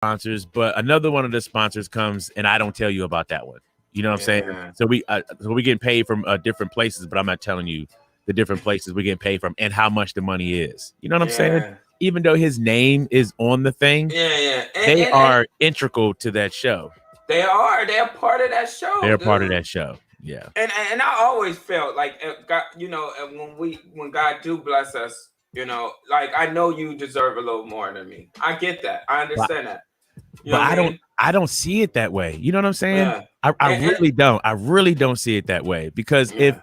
sponsors, but another one of the sponsors comes and I don't tell you about that one. You know what I'm saying? So we getting paid from different places, but I'm not telling you the different places we're getting paid from and how much the money is. You know what I'm saying? Even though his name is on the thing, they are integral to that show. They are. They're part of that show. They're part of that show. Yeah. And I always felt like God, you know, when God do bless us, you know, like I know you deserve a little more than me. I get that. I understand that. You but I don't see it that way. You know what I'm saying? Yeah. I really don't. I really don't see it that way because if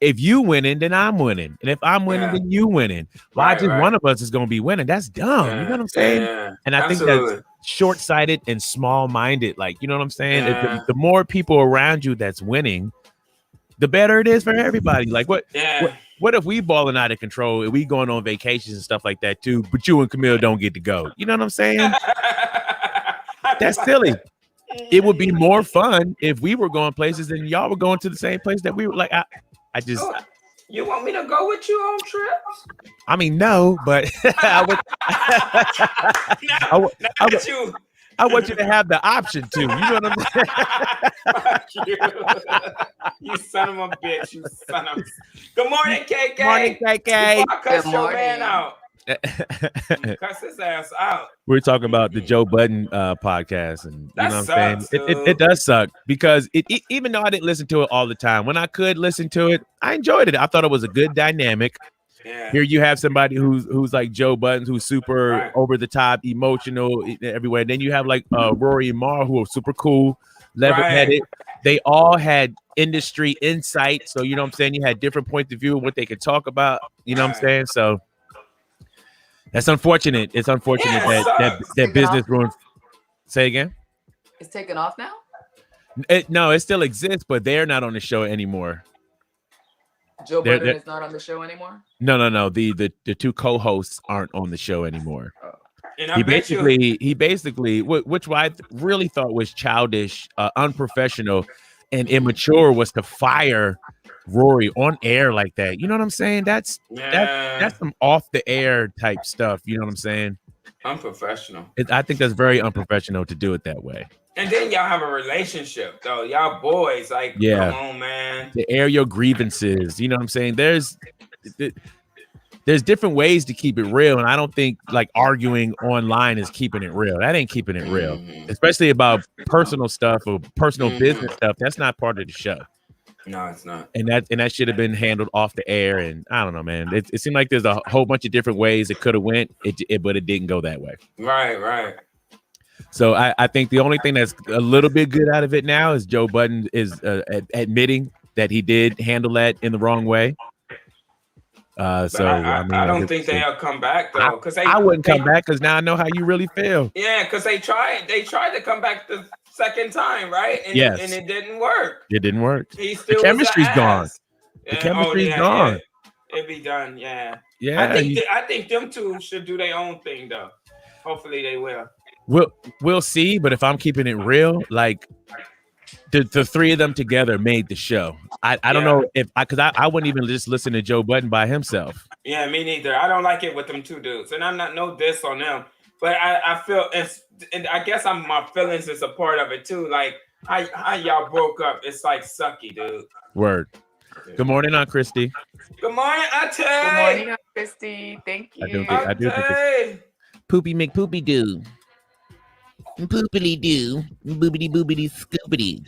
you winning, then I'm winning, and if I'm winning, then you winning. Why just one of us is going to be winning? That's dumb. You know what I'm saying? And I think that's short-sighted and small-minded. Like, you know what I'm saying? The more people around you that's winning, the better it is for everybody. Like what if we balling out of control and we going on vacations and stuff like that too, but you and Camille don't get to go? You know what I'm saying? That's silly. It would be more fun if we were going places and y'all were going to the same place that we were. Like I just. You want me to go with you on trips? I mean, no, but I want you to have the option to. You know what I'm saying? Fuck you. You son of a bitch. You son of. Good morning, KK. Morning, KK. Before I cuss your man out. Cuss his ass out. We're talking about the Joe Budden podcast, and you know what I'm saying? It does suck because even though I didn't listen to it all the time, when I could listen to it, I enjoyed it. I thought it was a good dynamic. Yeah. Here you have somebody who's like Joe Budden, who's super over the top, emotional everywhere. Then you have like Rory and Mar, who are super cool, level-headed. They all had industry insight, so you know what I'm saying. You had different points of view of what they could talk about. You know what I'm saying? So. That's unfortunate. It's unfortunate that business ruins. Say again. It's taken off now? No, it still exists, but they're not on the show anymore. Joe Budden is not on the show anymore? No. The two co-hosts aren't on the show anymore. And he basically, which I really thought was childish, unprofessional, and immature, was to fire Rory on air like that. You know what I'm saying? That's some off the air type stuff. You know what I'm saying? Unprofessional. I think that's very unprofessional to do it that way. And then y'all have a relationship though. Y'all boys, like, come on, man. To air your grievances. You know what I'm saying? There's different ways to keep it real, and I don't think like arguing online is keeping it real. That ain't keeping it real, especially about personal stuff or personal business stuff. That's not part of the show. No, it's not. And that should have been handled off the air. And I don't know, man. It seemed like there's a whole bunch of different ways it could have went, but it didn't go that way. Right. So I think the only thing that's a little bit good out of it now is Joe Budden is admitting that he did handle that in the wrong way. I don't think they'll come back though, because I wouldn't come back because now I know how you really feel. Yeah, because they tried to come back the second time, right? And it didn't work. It didn't work. The chemistry's gone. The chemistry's gone. It'd be done. Yeah. I think them two should do their own thing though. Hopefully they will. We'll see. But if I'm keeping it real, like the three of them together made the show. I don't know if because I wouldn't even just listen to Joe Budden by himself. Yeah, me neither. I don't like it with them two dudes, and I'm not no diss on them. But I feel and I guess my feelings is a part of it too. Like how y'all broke up, it's like sucky, dude. Word. Good morning, Aunt Christy. Good morning, Auntie. Good morning, Aunt Christy. Thank you. I do think it's Poopy McPoopy do. Poopily do. Boobity boobity scoopity.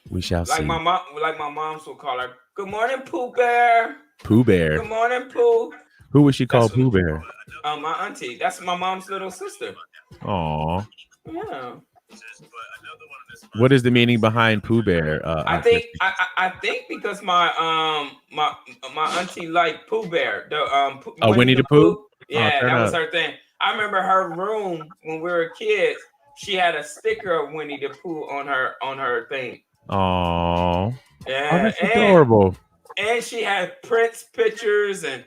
We shall see. Like my moms will call her. Good morning, Pooh Bear. Pooh Bear. Good morning, Pooh. Who was she called Pooh Bear? My auntie. That's my mom's little sister. Aw. Yeah. What is the meaning behind Pooh Bear? I think because my auntie liked Pooh Bear. The Winnie the Pooh? Yeah, that was her thing. I remember her room when we were kids. She had a sticker of Winnie the Pooh on her thing. Oh, yeah, that's adorable. And she had Prince pictures, and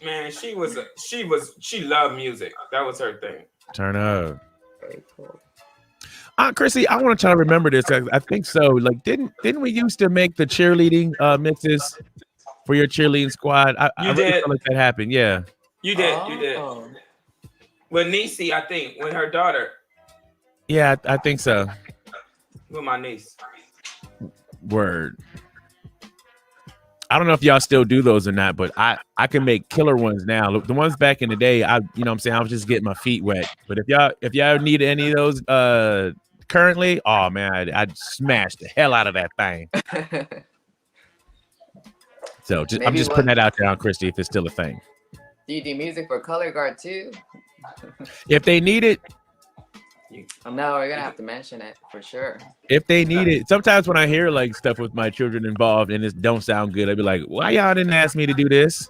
man, she loved music. That was her thing. Turn up. Very cool. Aunt Chrissy, I want to try to remember this. I think so. Like, didn't we used to make the cheerleading mixes for your cheerleading squad? I really feel like that happened. Yeah. You did. You did. With Niecy, I think, with her daughter. Yeah, I think so. With my niece. Word. I don't know if y'all still do those or not, but I can make killer ones now. The ones back in the day, I was just getting my feet wet. But if y'all need any of those currently, oh man, I'd smash the hell out of that thing. So I'm just putting that out there on Christy if it's still a thing. Do you do music for color guard too? If they need it. No, we're gonna have to mention it for sure. If they need it, sometimes when I hear like stuff with my children involved and it don't sound good, I'd be like, "Why y'all didn't ask me to do this?"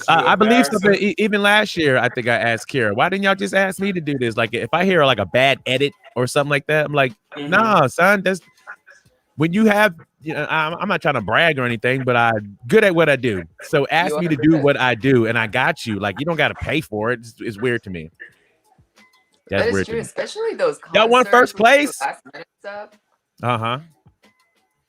I believe something. Even last year, I think I asked Kira, "Why didn't y'all just ask me to do this?" Like if I hear like a bad edit or something like that, I'm like, "Nah, son, that's when you have." I'm not trying to brag or anything, but I'm good at what I do. So ask me to do what I do, and I got you. Like you don't got to pay for it. It's weird to me. That's weird true, especially those concerts. Y'all won first place. Uh-huh.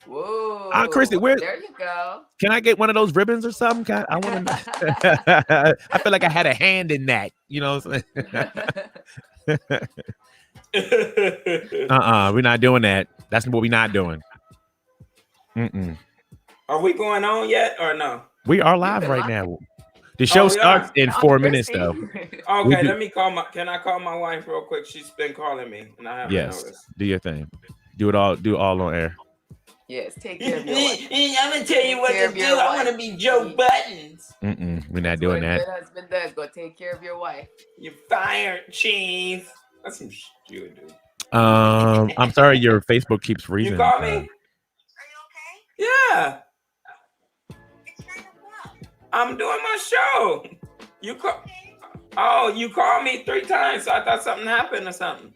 Whoa. Christy, there you go. Can I get one of those ribbons or something? I want to. I feel like I had a hand in that. You know what I'm saying? We're not doing that. That's what we're not doing. Are we going on yet or no? We are live right now. The show starts in 4 minutes, though. Okay, let me call can I call my wife real quick? She's been calling me, and I haven't noticed. Do your thing. Do it all on air. Yes, take care of your wife. I'm gonna tell you what to do. I want to be Joe Buttons. We're not doing that. Good husband does. Go take care of your wife. You're fired, Cheese. That's some shit you would do. I'm sorry, your Facebook keeps freezing. You call me? Are you okay? Yeah. I'm doing my show. You call? Oh, you called me 3 times. So I thought something happened or something.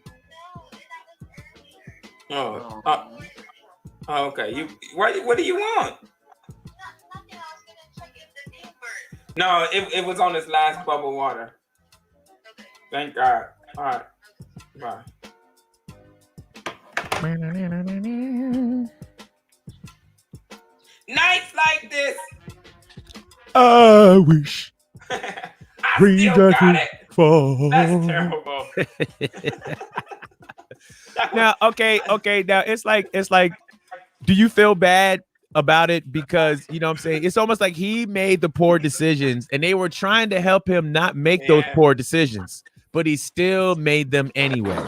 Oh, okay. What do you want? No, it was on this last bubble water. Thank God. All right. Bye. Nights like this. I wish rain doesn't fall. That's terrible. Now, okay. Now it's like, do you feel bad about it? Because you know what I'm saying, it's almost like he made the poor decisions and they were trying to help him not make those poor decisions, but he still made them anyway.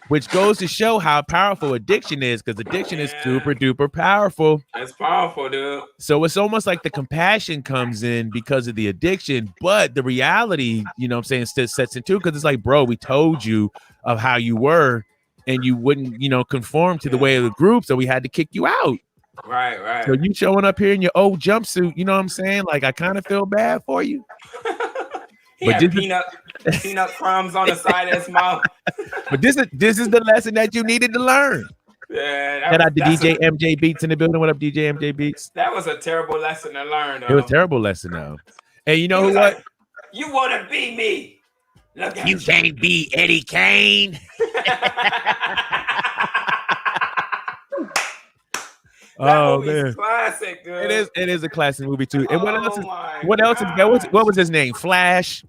Which goes to show how powerful addiction is, because addiction is super duper powerful. It's powerful, dude. So it's almost like the compassion comes in because of the addiction, but the reality, you know what I'm saying, still sets in too, because it's like, bro, we told you of how you were and you wouldn't, conform to the way of the group, so we had to kick you out. Right. So you showing up here in your old jumpsuit, you know what I'm saying? Like, I kind of feel bad for you. But peanut crumbs on the side of his mouth. But this is the lesson that you needed to learn. Yeah, shout out to DJ MJ Beats in the building. What up, DJ MJ Beats? That was a terrible lesson to learn, though. It was a terrible lesson, though. And you know who what? You want to be me. Look at you can't be Eddie Kane. Oh man, classic, dude. It is a classic movie too. And what was his name? Flash,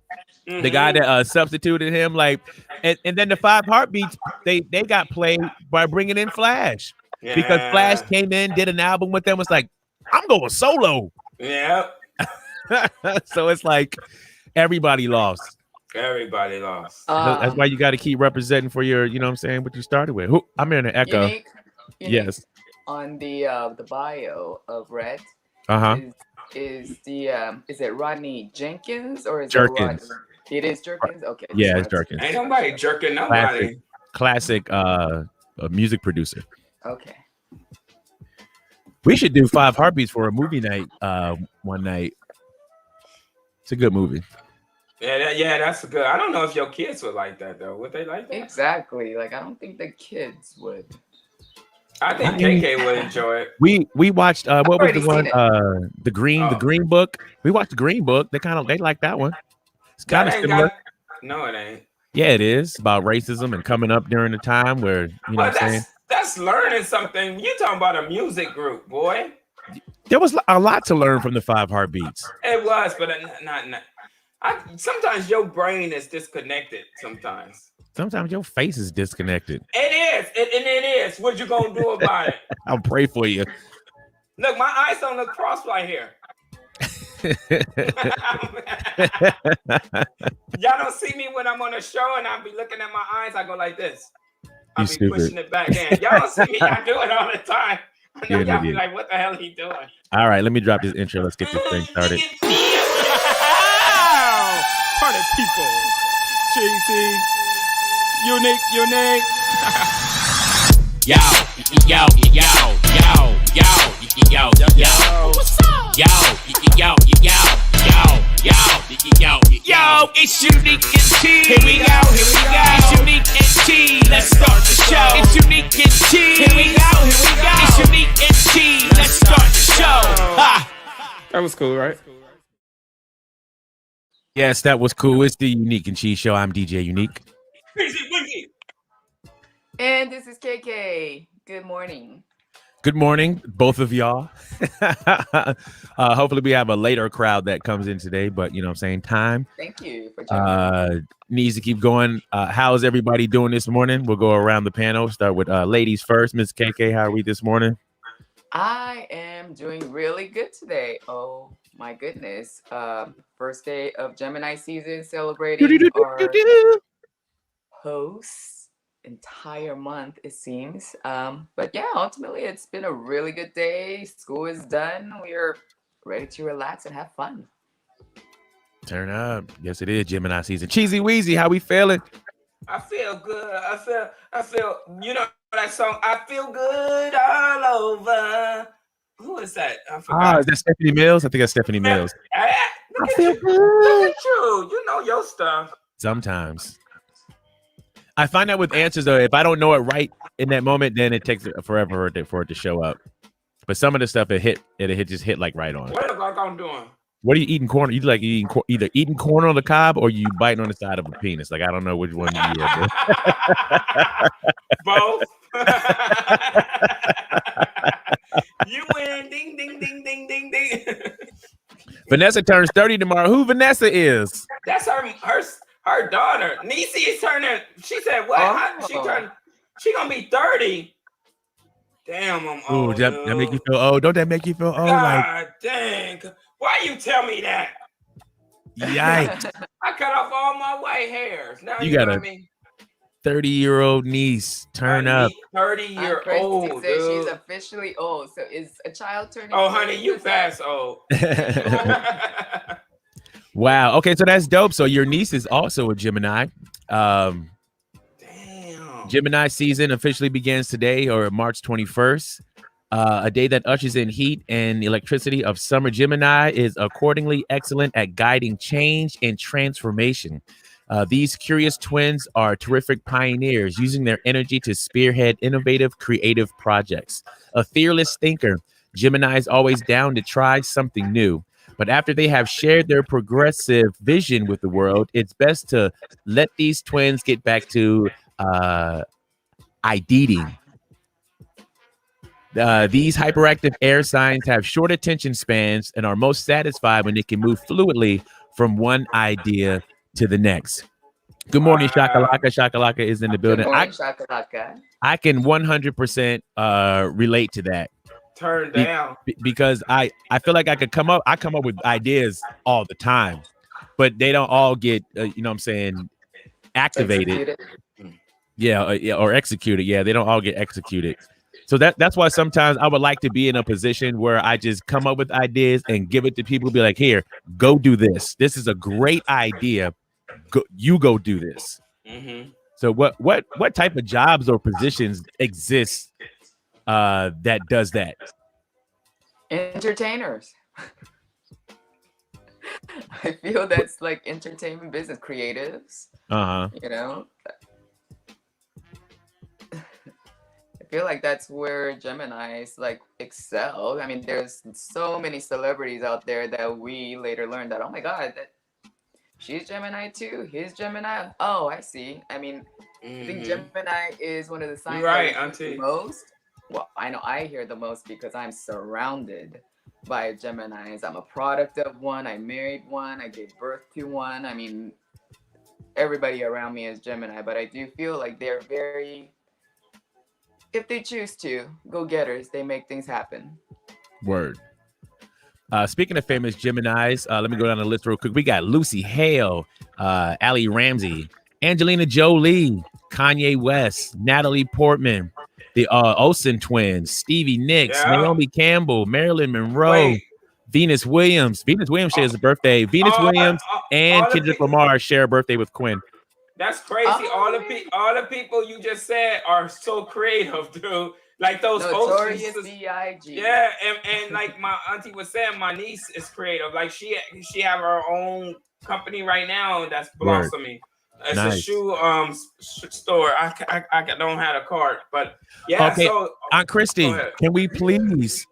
the guy that substituted him. Like, and then the 5 Heartbeats, they got played by bringing in Flash, because Flash came in, did an album with them. Was like, I'm going solo. Yeah. So it's like everybody lost. Everybody lost. That's why you got to keep representing for your, you know what I'm saying, what you started with. I'm hearing an echo. Unique. Yes. On the bio of Rhett, is it Rodney Jenkins or is Jerkins? It is Jerkins. Okay. Yeah, it's Jerkins. Ain't nobody jerking nobody. Classic music producer. Okay. We should do 5 Heartbeats for a movie night one night. It's a good movie. Yeah, that's good. I don't know if your kids would like that though. Would they like that? Exactly. Like, I don't think the kids would. I think KK would enjoy it. We watched what was the one the Green Book. We watched the Green Book. They like that one. It's kind of similar. No, it ain't. Yeah, it is about racism and coming up during the time where you know what I'm saying. That's learning something. You talking about a music group, boy? There was a lot to learn from the 5 Heartbeats. It was, but not. Sometimes your brain is disconnected. Sometimes your face is disconnected. It is. It is. What you gonna do about it? I'll pray for you. Look, my eyes don't look crossed right here. Y'all don't see me when I'm on a show and I'll be looking at my eyes. I go like this. I'll be stupid. pushing it back in. Y'all don't see me. I do it all the time. I know y'all be like, what the hell he doing? All right, let me drop this intro. Let's get this thing started. Party people. Cheesy. Unique. Yo. What's up? Yo, it's Unique and Cheese. Here we go. It's Unique and Cheese. Let's start the show. It's Unique and Cheese. Here we go. It's Unique and Cheese. Let's start the show. That was cool, right? Yes, that was cool. It's the Unique and Cheese Show. I'm DJ Unique. And this is KK. Good morning. Good morning, both of y'all. Hopefully we have a later crowd that comes in today, but you know what I'm saying, time. Thank you for joining. Needs to keep going. How's everybody doing this morning? We'll go around the panel. Start with ladies first. Ms. KK, how are we this morning? I am doing really good today. Oh my goodness. First day of Gemini season, celebrating our hosts. Entire month, it seems. But yeah, ultimately it's been a really good day. School is done. We are ready to relax and have fun. Turn up. Yes, it is Gemini season. Cheesy Weezy, how we feeling? I feel good. I feel, you know that song, I feel good all over. Who is that? I forgot. Is that Stephanie Mills? I think that's Stephanie Mills. I feel good. Look at you. You know your stuff. Sometimes. I find out with answers though, if I don't know it right in that moment, then it takes forever for it to show up. But some of the stuff it just hit like right on. What like I'm doing? What are you eating corn? You like eating either eating corn on the cob or you biting on the side of a penis? Like I don't know which one you are. Both. You win. Ding ding ding ding ding ding. Vanessa turns 30 tomorrow. Who Vanessa is? That's her daughter. Niecy is turning. She said what? Oh. She gonna be 30. Damn, I'm old. Ooh, that make you feel old? Don't that make you feel old? God dang. Why you tell me that? Yikes. I cut off all my white hairs. Now you got know a what I mean? 30-year-old niece. Turn up. 30-year-old. She's officially old. So is a child turning? Oh, honey, you fast old. Wow. Okay, so that's dope. So your niece is also a Gemini. Damn. Gemini season officially begins today, or March 21st. A day that ushers in heat and electricity of summer. Gemini is accordingly excellent at guiding change and transformation. These curious twins are terrific pioneers, using their energy to spearhead innovative, creative projects. A fearless thinker, Gemini is always down to try something new. But after they have shared their progressive vision with the world, it's best to let these twins get back to ideating. These hyperactive air signs have short attention spans and are most satisfied when they can move fluidly from one idea to the next. Good morning, Shakalaka. Shakalaka is in the building. Good morning, Shakalaka. I can 100% relate to that. Turn down. Because I feel like I come up with ideas all the time, but they don't all get you know what I'm saying, activated. Or executed. Yeah, they don't all get executed. So that's why sometimes I would like to be in a position where I just come up with ideas and give it to people, be like, here, go do this. This is a great idea. Go do this. Mm-hmm. So what type of jobs or positions exist that does that? Entertainers. I feel that's like entertainment business, creatives. You know, I feel like that's where Geminis like excel. I mean, there's so many celebrities out there that we later learned that, oh my God, that she's Gemini too. He's Gemini. Oh, I see. I mean, I think Gemini is one of the signs right, that I hear the most. Well, I know I hear the most because I'm surrounded by Geminis. I'm a product of one. I married one. I gave birth to one. I mean, everybody around me is Gemini, but I do feel like they're very, if they choose to, go-getters. They make things happen. Word. Speaking of famous Geminis, let me go down the list real quick. We got Lucy Hale, Ali Ramsey, Angelina Jolie, Kanye West, Natalie Portman, the Olsen twins, Stevie Nicks, Naomi Campbell, Marilyn Monroe, Venus Williams. Venus Williams shares a birthday. Venus Williams and Kendrick Lamar share a birthday with Quinn. That's crazy. All the people you just said are so creative, dude. Like those Notorious B.I.G. Yeah, and like my auntie was saying, my niece is creative. Like she have her own company right now that's blossoming. It's nice. A shoe store. I don't have a card, but yeah. Okay. So Aunt Christy, can we please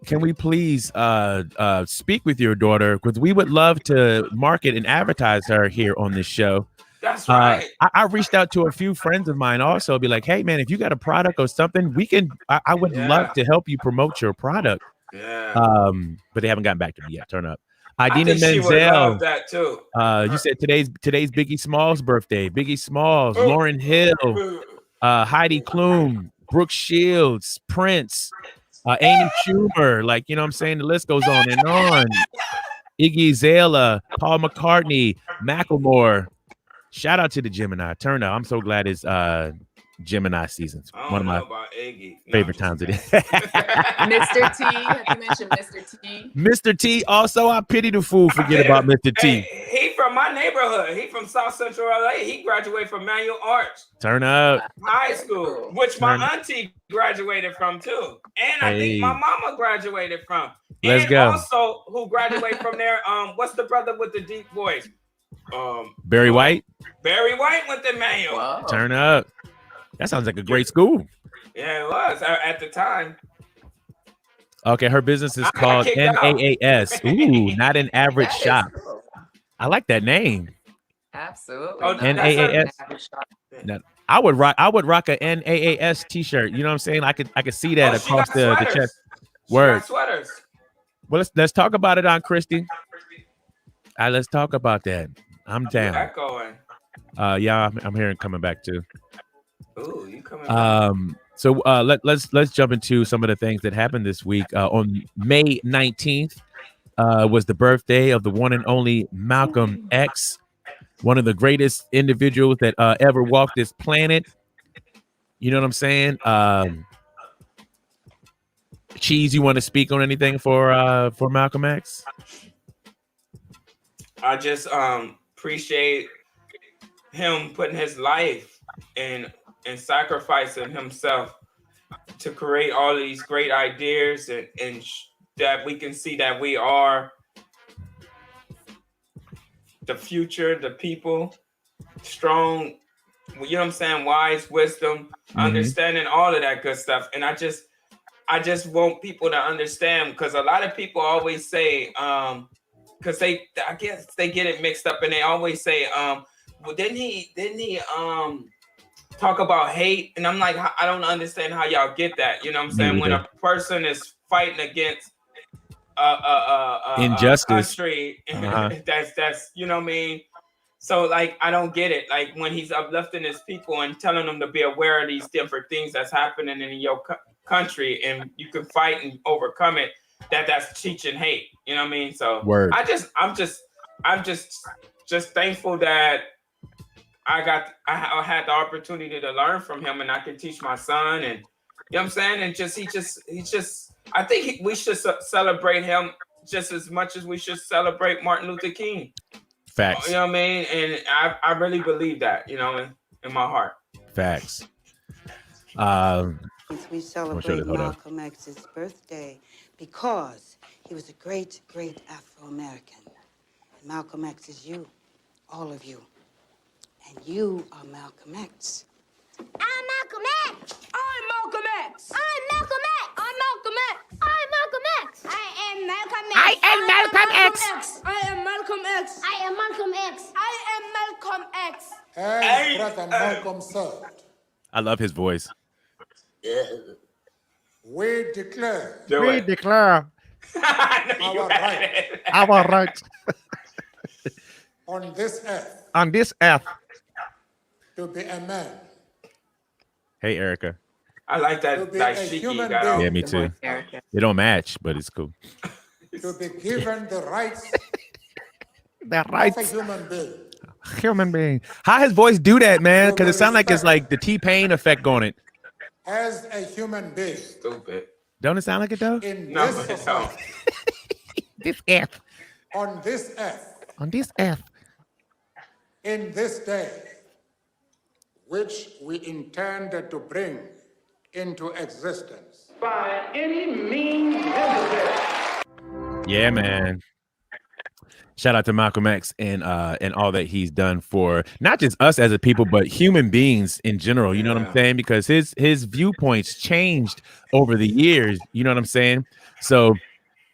speak with your daughter, because we would love to market and advertise her here on this show. That's right. I reached out to a few friends of mine also, be like, hey man, if you got a product or something, we can. I would love to help you promote your product. Yeah. But they haven't gotten back to me yet. Turn up. Idina Menzel. That too. You said today's Biggie Smalls' birthday. Biggie Smalls, Lauryn Hill, Heidi Klum, Brooke Shields, Prince, Amy Schumer. Like, you know what I'm saying? The list goes on and on. Iggy Azalea, Paul McCartney, Macklemore. Shout out to the Gemini. Turn out. I'm so glad it's Gemini seasons. One of my favorite times of it. Mr. T. Have you mentioned Mr. T? Mr. T. Also, I pity the fool. Forget about Mr. T. He from my neighborhood. He from South Central LA. He graduated from Manual Arts. Turn up. High school, which my auntie graduated from too. And I think my mama graduated from. Let's go. Also, who graduated from there? What's the brother with the deep voice? Barry White. Barry White went to Manual. Wow. Turn up. That sounds like a great school. Yeah, it was at the time. Okay, her business is called NAAS. Ooh, not an average shop. Cool. I like that name. Absolutely. NAAS. No, I would rock a NAAS t-shirt. You know what I'm saying? I could see that across the chest. Word. Sweaters. Well, let's talk about it, Aunt Christy. Let's talk about that. I'm down. Echoing. Yeah, I'm hearing coming back too. Ooh, you coming back. So let's jump into some of the things that happened this week. On May 19th was the birthday of the one and only Malcolm X, one of the greatest individuals that ever walked this planet. You know what I'm saying? Cheese, you want to speak on anything for Malcolm X? I just appreciate him putting his life and sacrificing himself to create all of these great ideas and that we can see that we are the future, the people, strong, you know what I'm saying, wise, wisdom, understanding all of that good stuff. And I just want people to understand, because a lot of people always say, because I guess they get it mixed up, and they always say, well, didn't he talk about hate? And I'm like, I don't understand how y'all get that. You know what I'm saying? When a person is fighting against injustice, a country, that's you know what I mean. So like, I don't get it. Like when he's uplifting his people and telling them to be aware of these different things that's happening in your country, and you can fight and overcome it. That's teaching hate. You know what I mean? So word. I'm just thankful that I had the opportunity to learn from him, and I can teach my son, and you know what I'm saying? And he just I think we should celebrate him just as much as we should celebrate Martin Luther King. Facts. You know what I mean? And I really believe that, you know, in my heart. Facts. We celebrate Malcolm X's birthday because he was a great, great Afro-American. And Malcolm X is you, all of you. And you are Malcolm X. I'm Malcolm X. I'm Malcolm X. I'm Malcolm X. I'm Malcolm X. I'm Malcolm X. I am Malcolm X. I am Malcolm X. I am Malcolm X. I am Malcolm X. I am Malcolm X. As Brother Malcolm said, I love his voice. we declare Our right Our right on this earth on this earth. to be a man. Hey, Erica. I like To that be like a Shiki human got being. on. Yeah, me too. Erica. They don't match, but it's cool. To be given the rights The of a rights. human being. Human being. How his voice do that, man? Because it sounds like it's like the T-Pain effect on it. As a human being Stupid. Don't it sound like it though? in No, this it don't. society, This earth. on this earth, On this earth. in this day, which we intend to bring into existence. By any means necessary. Yeah, man. Shout out to Malcolm X and all that he's done for not just us as a people, but human beings in general. You know what I'm saying? Because his viewpoints changed over the years. You know what I'm saying? So,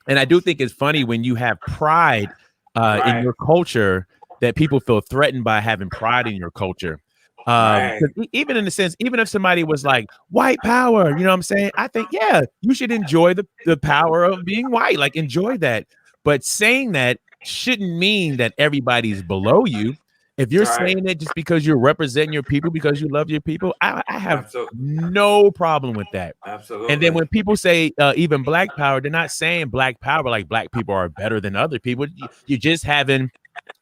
and I do think it's funny when you have pride in your culture that people feel threatened by having pride in your culture. 'Cause even in the sense, even if somebody was like white power, you know what I'm saying? I think, yeah, you should enjoy the power of being white, like enjoy that. But saying that shouldn't mean that everybody's below you. If you're saying it just because you're representing your people, because you love your people, I have no problem with that. Absolutely. And then when people say even black power, they're not saying black power like black people are better than other people. You're just having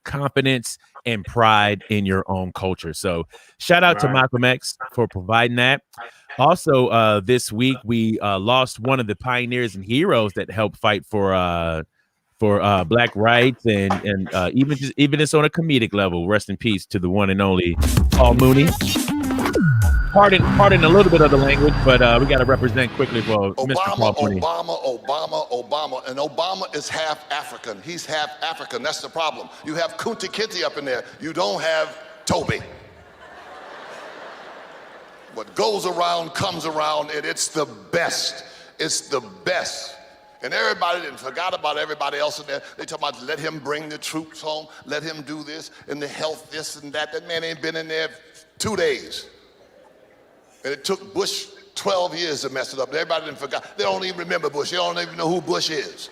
confidence and pride in your own culture. So shout out to Malcolm X for providing that. Also, this week we lost one of the pioneers and heroes that helped fight for black rights and even just on a comedic level. Rest in peace to the one and only Paul Mooney. Pardon a little bit of the language, but we got to represent quickly for Mr. Paul Mooney. Obama, and Obama is half African. He's half African. That's the problem. You have Kunti Kinte up in there. You don't have Toby. What goes around comes around, and it's the best. It's the best. And everybody then forgot about everybody else in there. They talk about let him bring the troops home, let him do this, and the health, this and that. That man ain't been in there 2 days. And it took Bush 12 years to mess it up. Everybody didn't forget. They don't even remember Bush. They don't even know who Bush is.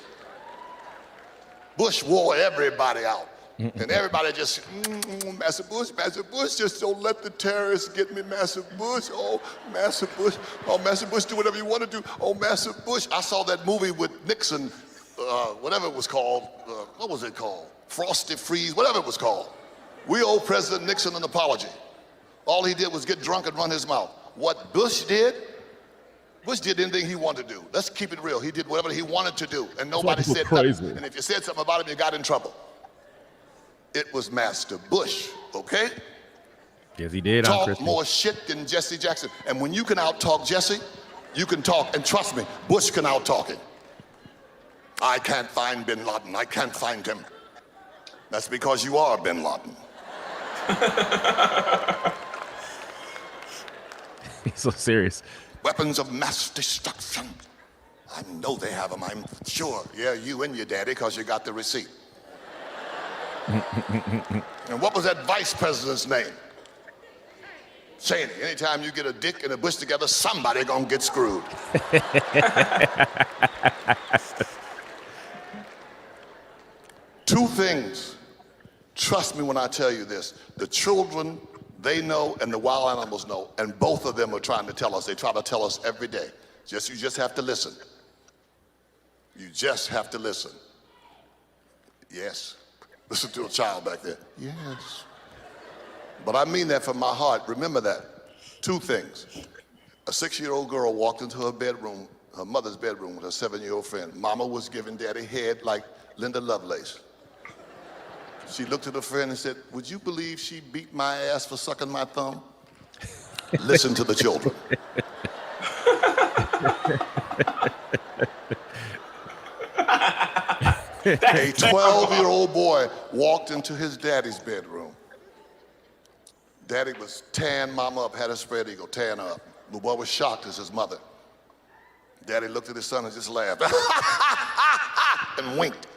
Bush wore everybody out. And everybody just, Master Bush, just don't let the terrorists get me, Master Bush. Oh, Master Bush. Oh, Master Bush, do whatever you want to do. Oh, Master Bush. I saw that movie with Nixon, whatever it was called. What was it called? Frosty Freeze, whatever it was called. We owe President Nixon an apology. All he did was get drunk and run his mouth. What Bush did anything he wanted to do. Let's keep it real. He did whatever he wanted to do, and nobody said nothing. And if you said something about him, you got in trouble. It was Master Bush, okay? Yes, he did. Talk more shit than Jesse Jackson. And when you can out-talk Jesse, you can talk. And trust me, Bush can out-talk him. I can't find bin Laden. I can't find him. That's because you are bin Laden. He's so serious. Weapons of mass destruction. I know they have them, I'm sure. Yeah, you and your daddy, because you got the receipt. And what was that vice president's name? Cheney. Anytime you get a Dick and a Bush together, somebody gonna get screwed. Two things. Trust me when I tell you this. The children, they know, and the wild animals know, and both of them are trying to tell us. They try to tell us every day. You just have to listen. You just have to listen. Yes. Listen to a child back there. Yes. But I mean that from my heart. Remember that. Two things. A 6-year-old girl walked into her bedroom, her mother's bedroom, with her 7-year-old friend. Mama was giving daddy head like Linda Lovelace. She looked at her friend and said, "Would you believe she beat my ass for sucking my thumb?" Listen to the children. A 12-year-old boy walked into his daddy's bedroom. Daddy was tearing mama up, had her spread eagle, tearing her up. The boy was shocked as his mother. Daddy looked at his son and just laughed and winked.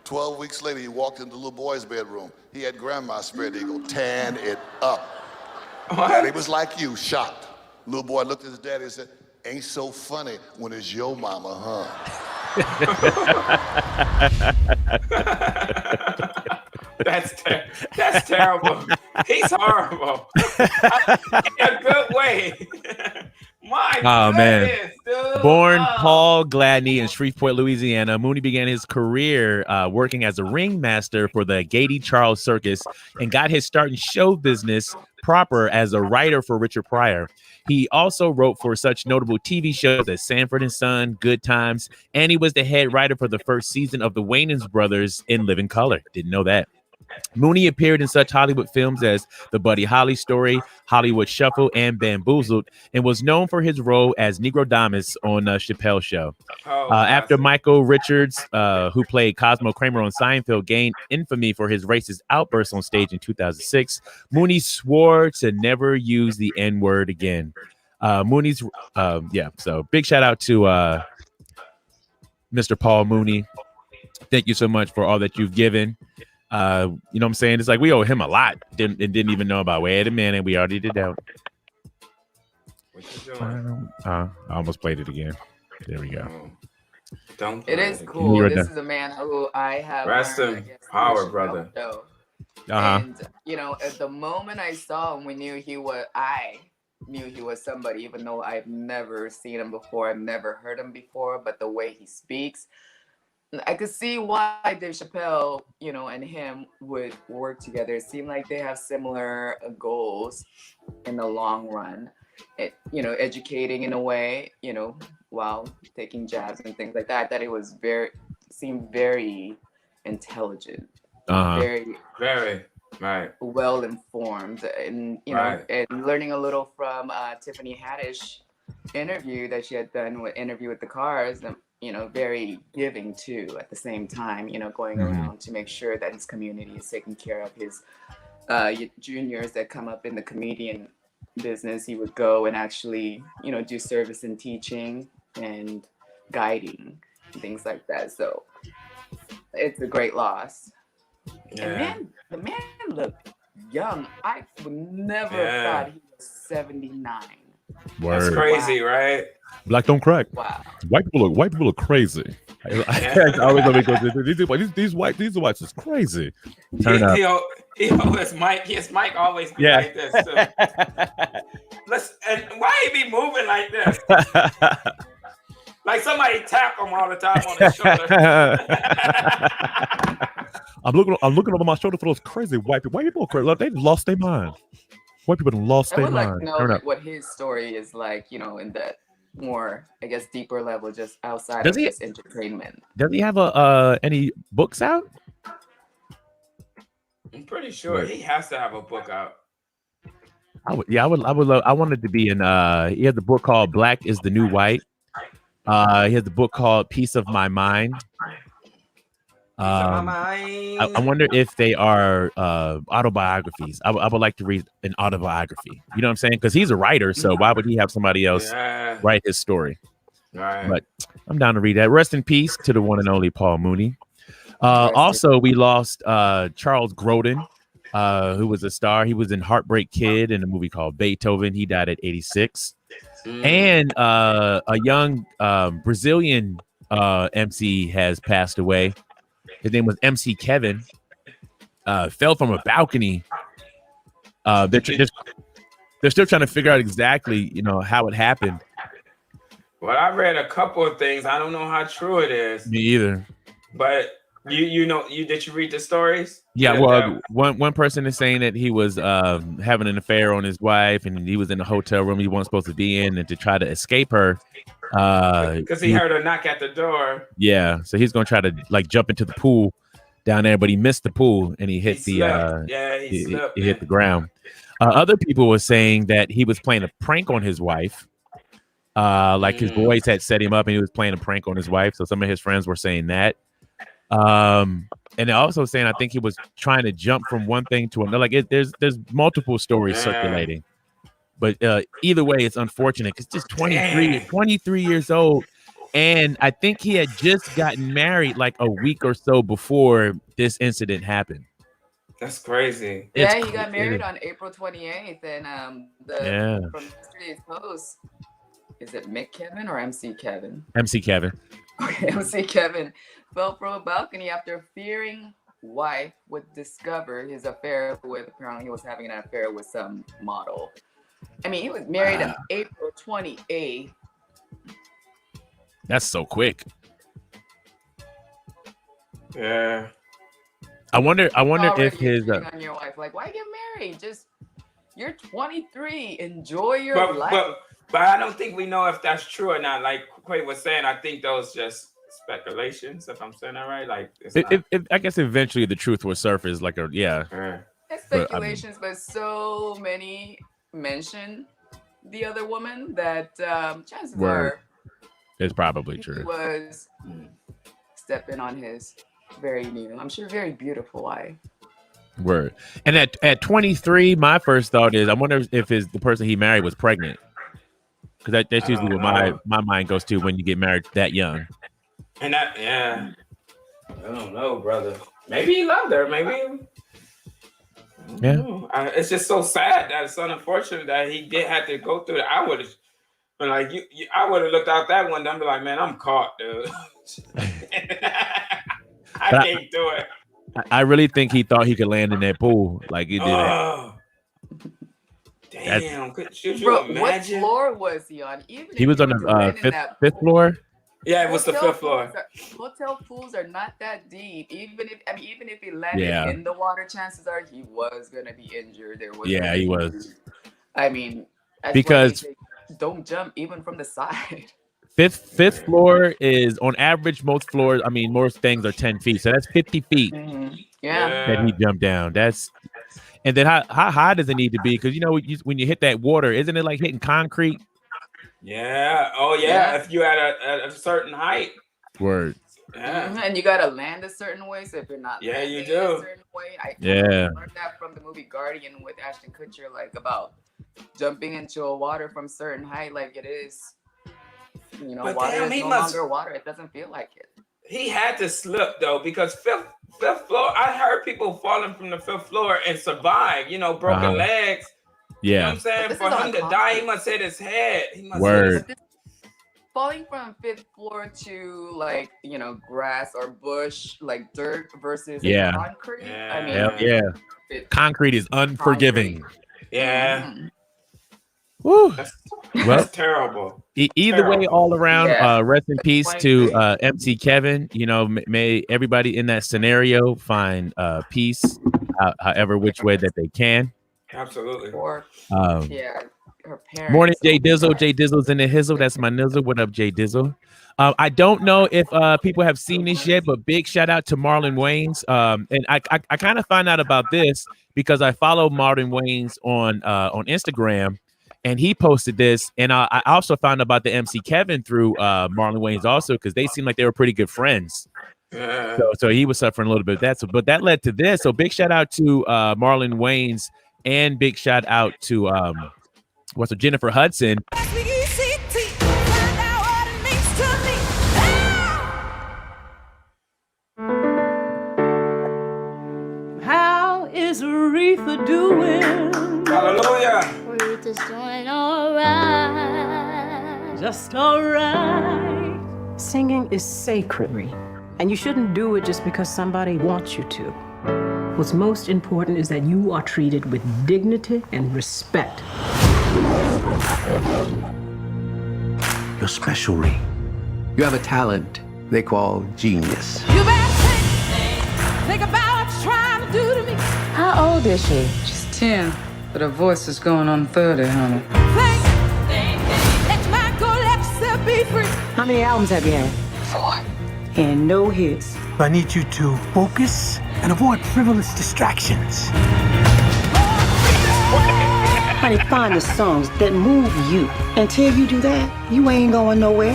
12 weeks later, he walked into the little boy's bedroom. He had grandma's spread eagle, tearing it up. Daddy was like you, shocked. Little boy looked at his daddy and said, Ain't so funny when it's your mama, huh? That's terrible. He's horrible. In a good way. My goodness, dude. Born Paul Gladney in Shreveport, Louisiana, Mooney began his career working as a ringmaster for the Gaiety Charles Circus and got his start in show business proper as a writer for Richard Pryor. He also wrote for such notable TV shows as Sanford and Son, Good Times, and he was the head writer for the first season of The Wayans Brothers in Living Color. Didn't know that. Mooney appeared in such Hollywood films as The Buddy Holly Story, Hollywood Shuffle, and Bamboozled, and was known for his role as Negro Damas on Chappelle's Show. After Michael Richards, who played Cosmo Kramer on Seinfeld, gained infamy for his racist outbursts on stage in 2006, Mooney swore to never use the N-word again. So big shout out to Mr. Paul Mooney. Thank you so much for all that you've given. You know what I'm saying? It's like we owe him a lot. Didn't even know about. Wait a minute, we already did that. What you doing? I almost played it again. There we go. It is cool. This is a man who I have. Rest in power, brother. And you know, at the moment I saw him, I knew he was somebody, even though I've never seen him before, I've never heard him before. But the way he speaks, I could see why Dave Chappelle, you know, and him would work together. It seemed like they have similar goals in the long run. You know, educating in a way, you know, while taking jabs and things like that. I thought it seemed very intelligent, very right, well informed, and you know, and learning a little from Tiffany Haddish interview that she had done with Interview with the Cars. You know, very giving too at the same time, you know, going around to make sure that his community is taking care of his juniors that come up in the comedian business. He would go and actually, you know, do service and teaching and guiding and things like that. So it's a great loss. Yeah. And then the man looked young. I would never thought he was 79. Word. That's crazy, right? Black don't crack. Wow. White people are crazy. I always let me go. These whites is crazy. Turn up. He always his mic always be like this. So. And why he be moving like this? Like somebody tap him all the time on his shoulder. I'm looking over my shoulder for those crazy white people. White people are crazy. They lost their mind. White people have lost their mind. I would like to know what his story is like, you know, in that more, I guess, deeper level, just outside of his entertainment. Does he have any books out? I'm pretty sure he has to have a book out. I would love. I wanted to be in. He has the book called Black is the New White. He has the book called Piece of My Mind. I wonder if they are autobiographies. I would like to read an autobiography. You know what I'm saying? Because he's a writer, so why would he have somebody else write his story? Right. But I'm down to read that. Rest in peace to the one and only Paul Mooney. Also, we lost Charles Grodin, who was a star. He was in Heartbreak Kid in a movie called Beethoven. He died at 86. And a young Brazilian MC has passed away. His name was MC Kevin. Fell from a balcony. They're still trying to figure out exactly, you know, how it happened. Well, I read a couple of things. I don't know how true it is. Me either. But did you read the stories? Yeah, well, one person is saying that he was having an affair on his wife, and he was in a hotel room he wasn't supposed to be in, and to try to escape her. Because he heard her knock at the door. Yeah, so he's gonna try to like jump into the pool down there, but he missed the pool and he hit he hit the ground. Other people were saying that he was playing a prank on his wife. Like his boys had set him up and he was playing a prank on his wife. So some of his friends were saying that. And they're also saying I think he was trying to jump from one thing to another. Like there's multiple stories circulating. But either way, it's unfortunate because just 23 years old. And I think he had just gotten married like a week or so before this incident happened. That's crazy. He got married on April 28th. And from yesterday's post, is it Mick Kevin or MC Kevin? MC Kevin. Okay, MC Kevin fell from a balcony after fearing wife would discover his affair with, apparently he was having an affair with some model. I mean, he was married on April 28th. That's so quick. Yeah. I wonder if his on your wife, like, why get married? Just you're 23. Enjoy your life. But I don't think we know if that's true or not. Like Quay was saying, I think those just speculations, if I'm saying that right. Like, I guess eventually the truth will surface. Like It's speculations, but so many mention the other woman that chances are it's probably true. He was stepping on his very new, I'm sure, very beautiful wife. Word. And at 23, my first thought is, I wonder if the person he married was pregnant. Because that's usually what my mind goes to when you get married that young. And that, yeah. I don't know, brother. Maybe he loved her. Maybe. Yeah. It's just so sad that it's unfortunate that he did have to go through that. I would have, but like I would have looked out that window and be like, man, I'm caught, dude. I can't do it. I really think he thought he could land in that pool like he did. Damn, could you imagine? What floor was he on? Even he was on the fifth floor. Yeah, it was the fifth floor. Hotel pools are not that deep. Even if he landed in the water, chances are he was gonna be injured. He was. I mean, because don't jump even from the side. Fifth floor is on average. Most floors, I mean, most things are 10 feet, so that's 50 feet. Mm-hmm. Yeah, that he jumped down. And then how high does it need to be? Because when you hit that water, isn't it like hitting concrete? Yeah. Oh yeah. If you're at a certain height. Word. Yeah. Mm-hmm. And you gotta land a certain way. So if you're not, you do. A certain way, I learned that from the movie Guardian with Ashton Kutcher, like about jumping into a water from certain height, like it is. But water damn, is no longer water. It doesn't feel like it. He had to slip though, because fifth floor. I heard people falling from the fifth floor and survive. Broken legs. Yeah. You know what I'm saying? For him to die, he must hit his head. He must Word. Falling from fifth floor to grass or bush, like dirt versus concrete. Yeah. I mean, concrete is unforgiving. Concrete. Yeah. Mm-hmm. Woo. That's terrible. Either way, all around, rest in peace to MC Kevin. May everybody in that scenario find peace, however which way that they can. Absolutely. Or her parents. Morning, Jay Dizzle. Jay Dizzle's in the hizzle. That's my nizzle. What up, Jay Dizzle? I don't know if people have seen this yet, but big shout out to Marlon Wayans. And I kind of found out about this because I follow Marlon Wayans on Instagram. And he posted this, and I also found out about the MC Kevin through Marlon Wayans also, because they seemed like they were pretty good friends. Yeah. So he was suffering a little bit of that. But that led to this. So big shout out to Marlon Wayans, and big shout out to Jennifer Hudson. How is Aretha doing? Hallelujah. Aretha's doing alright. Just alright. Singing is sacred, and you shouldn't do it just because somebody wants you to. What's most important is that you are treated with dignity and respect. You're special, Ree. You have a talent they call genius. You better think about what you're trying to do to me. How old is she? She's 10, but her voice is going on 30, honey. Let your mind go, let yourself be free. How many albums have you had? 4. And no hits. I need you to focus and avoid frivolous distractions. Honey, find the songs that move you. Until you do that, you ain't going nowhere.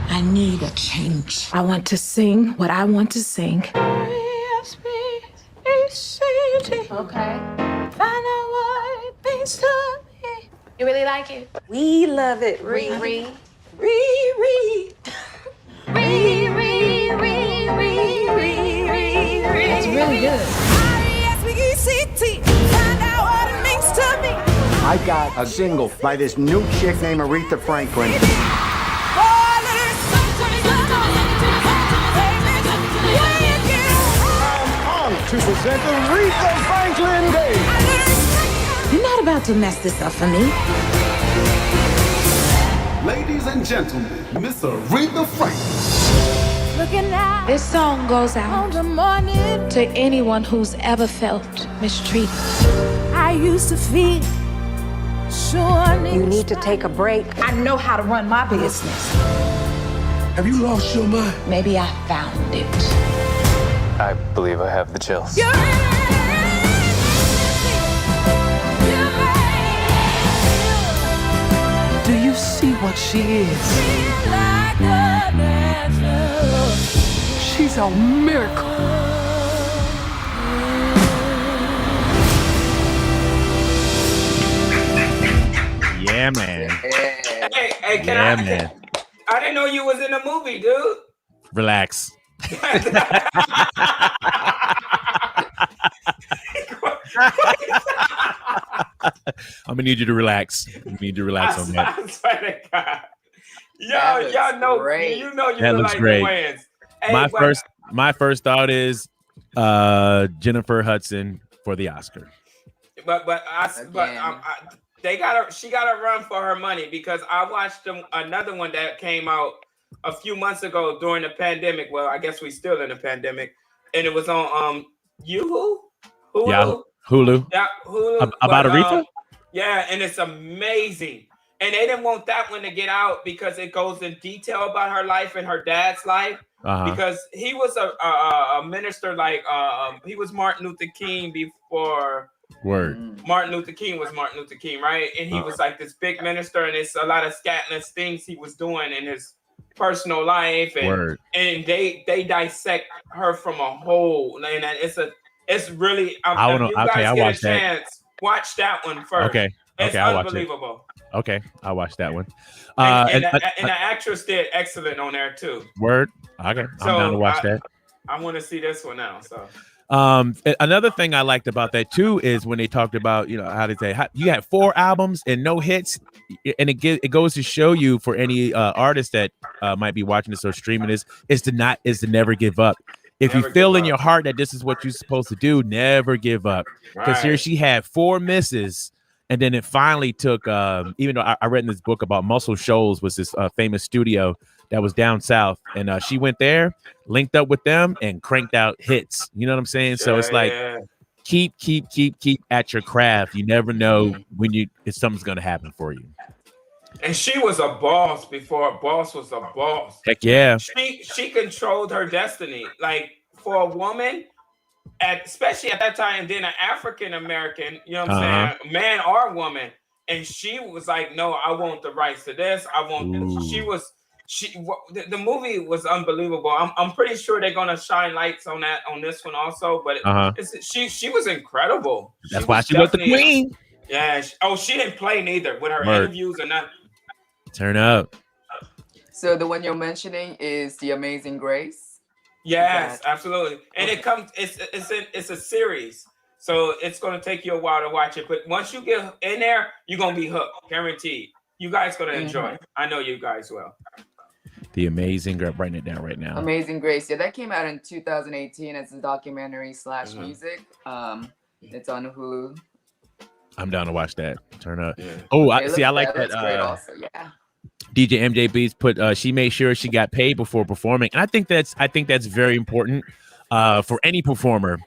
I need a change. I want to sing what I want to sing. Okay. Find out what it means to me. You really like it? We love it. Riri. It's really good. R-E-S-P-E-C-T. Find out what it means to me. I got a single by this new chick named Aretha Franklin. I'm honored to present Aretha Franklin Day. You're not about to mess this up for me. Ladies and gentlemen, Miss Aretha Franklin. This song goes out to anyone who's ever felt mistreated. I used to feel sure. You need to take a break. I know how to run my business. Have you lost your mind? Maybe I found it. I believe I have the chills. Do you see what she is? She's a miracle. Yeah, man. Hey, Man. I didn't know you was in a movie, dude. Relax. I'm gonna need you to relax. You need to relax on that. I swear to God. Y'all know great. you know you That look looks like great. twins. Hey, My first thought is Jennifer Hudson for the Oscar. She gotta run for her money, because I watched another one that came out a few months ago during the pandemic. Well, I guess we still in the pandemic, and it was on Hulu. Yeah, Hulu. Yeah, Hulu. About Aretha? Yeah, and it's amazing. And they didn't want that one to get out because it goes in detail about her life and her dad's life. Because he was a minister, like he was Martin Luther King before. Word. Martin Luther King was Martin Luther King, right? And he was like this big minister, and it's a lot of scatless things he was doing in his personal life, and they dissect her from a whole. And it's really. I'll watch that. Chance, watch that one first. Okay, it's I'll unbelievable. watch it. Okay, I'll watch that one. And the actress did excellent on there too. Word. Okay, I'm down to watch that. I want to see this one now. So. Another thing I liked about that too is when they talked about, you had 4 albums and no hits, and it goes to show you, for any artist that might be watching this or streaming this, is to never give up. If you feel in your heart that this is what you're supposed to do, never give up. Because here she had 4 misses, and then it finally took. Even though I read in this book about Muscle Shoals, was this famous studio that was down south, and she went there, linked up with them, and cranked out hits. You know what I'm saying? So it's like, keep at your craft. You never know if something's gonna happen for you. And she was a boss before boss was a boss. Heck yeah. She controlled her destiny. Like, for a woman, especially at that time, then an African American, you know what I'm saying, man or woman, and she was like, no, I want the rights to this. I want this. The movie was unbelievable. I'm pretty sure they're gonna shine lights on this one also. But she was incredible. That's why she was the queen. Yeah. She didn't play neither with her interviews or nothing. Turn up. So the one you're mentioning is The Amazing Grace. Yes, absolutely. And it's a series, so it's gonna take you a while to watch it. But once you get in there, you're gonna be hooked, guaranteed. You guys gonna enjoy it. I know you guys will. The Amazing Grace. Writing it down right now. Amazing Grace. Yeah, that came out in 2018 as a documentary / music. It's on Hulu. I'm down to watch that. Turn up. Yeah. Oh, I like that. Great also. Yeah. DJ MJB's put. She made sure she got paid before performing, and I think that's very important for any performer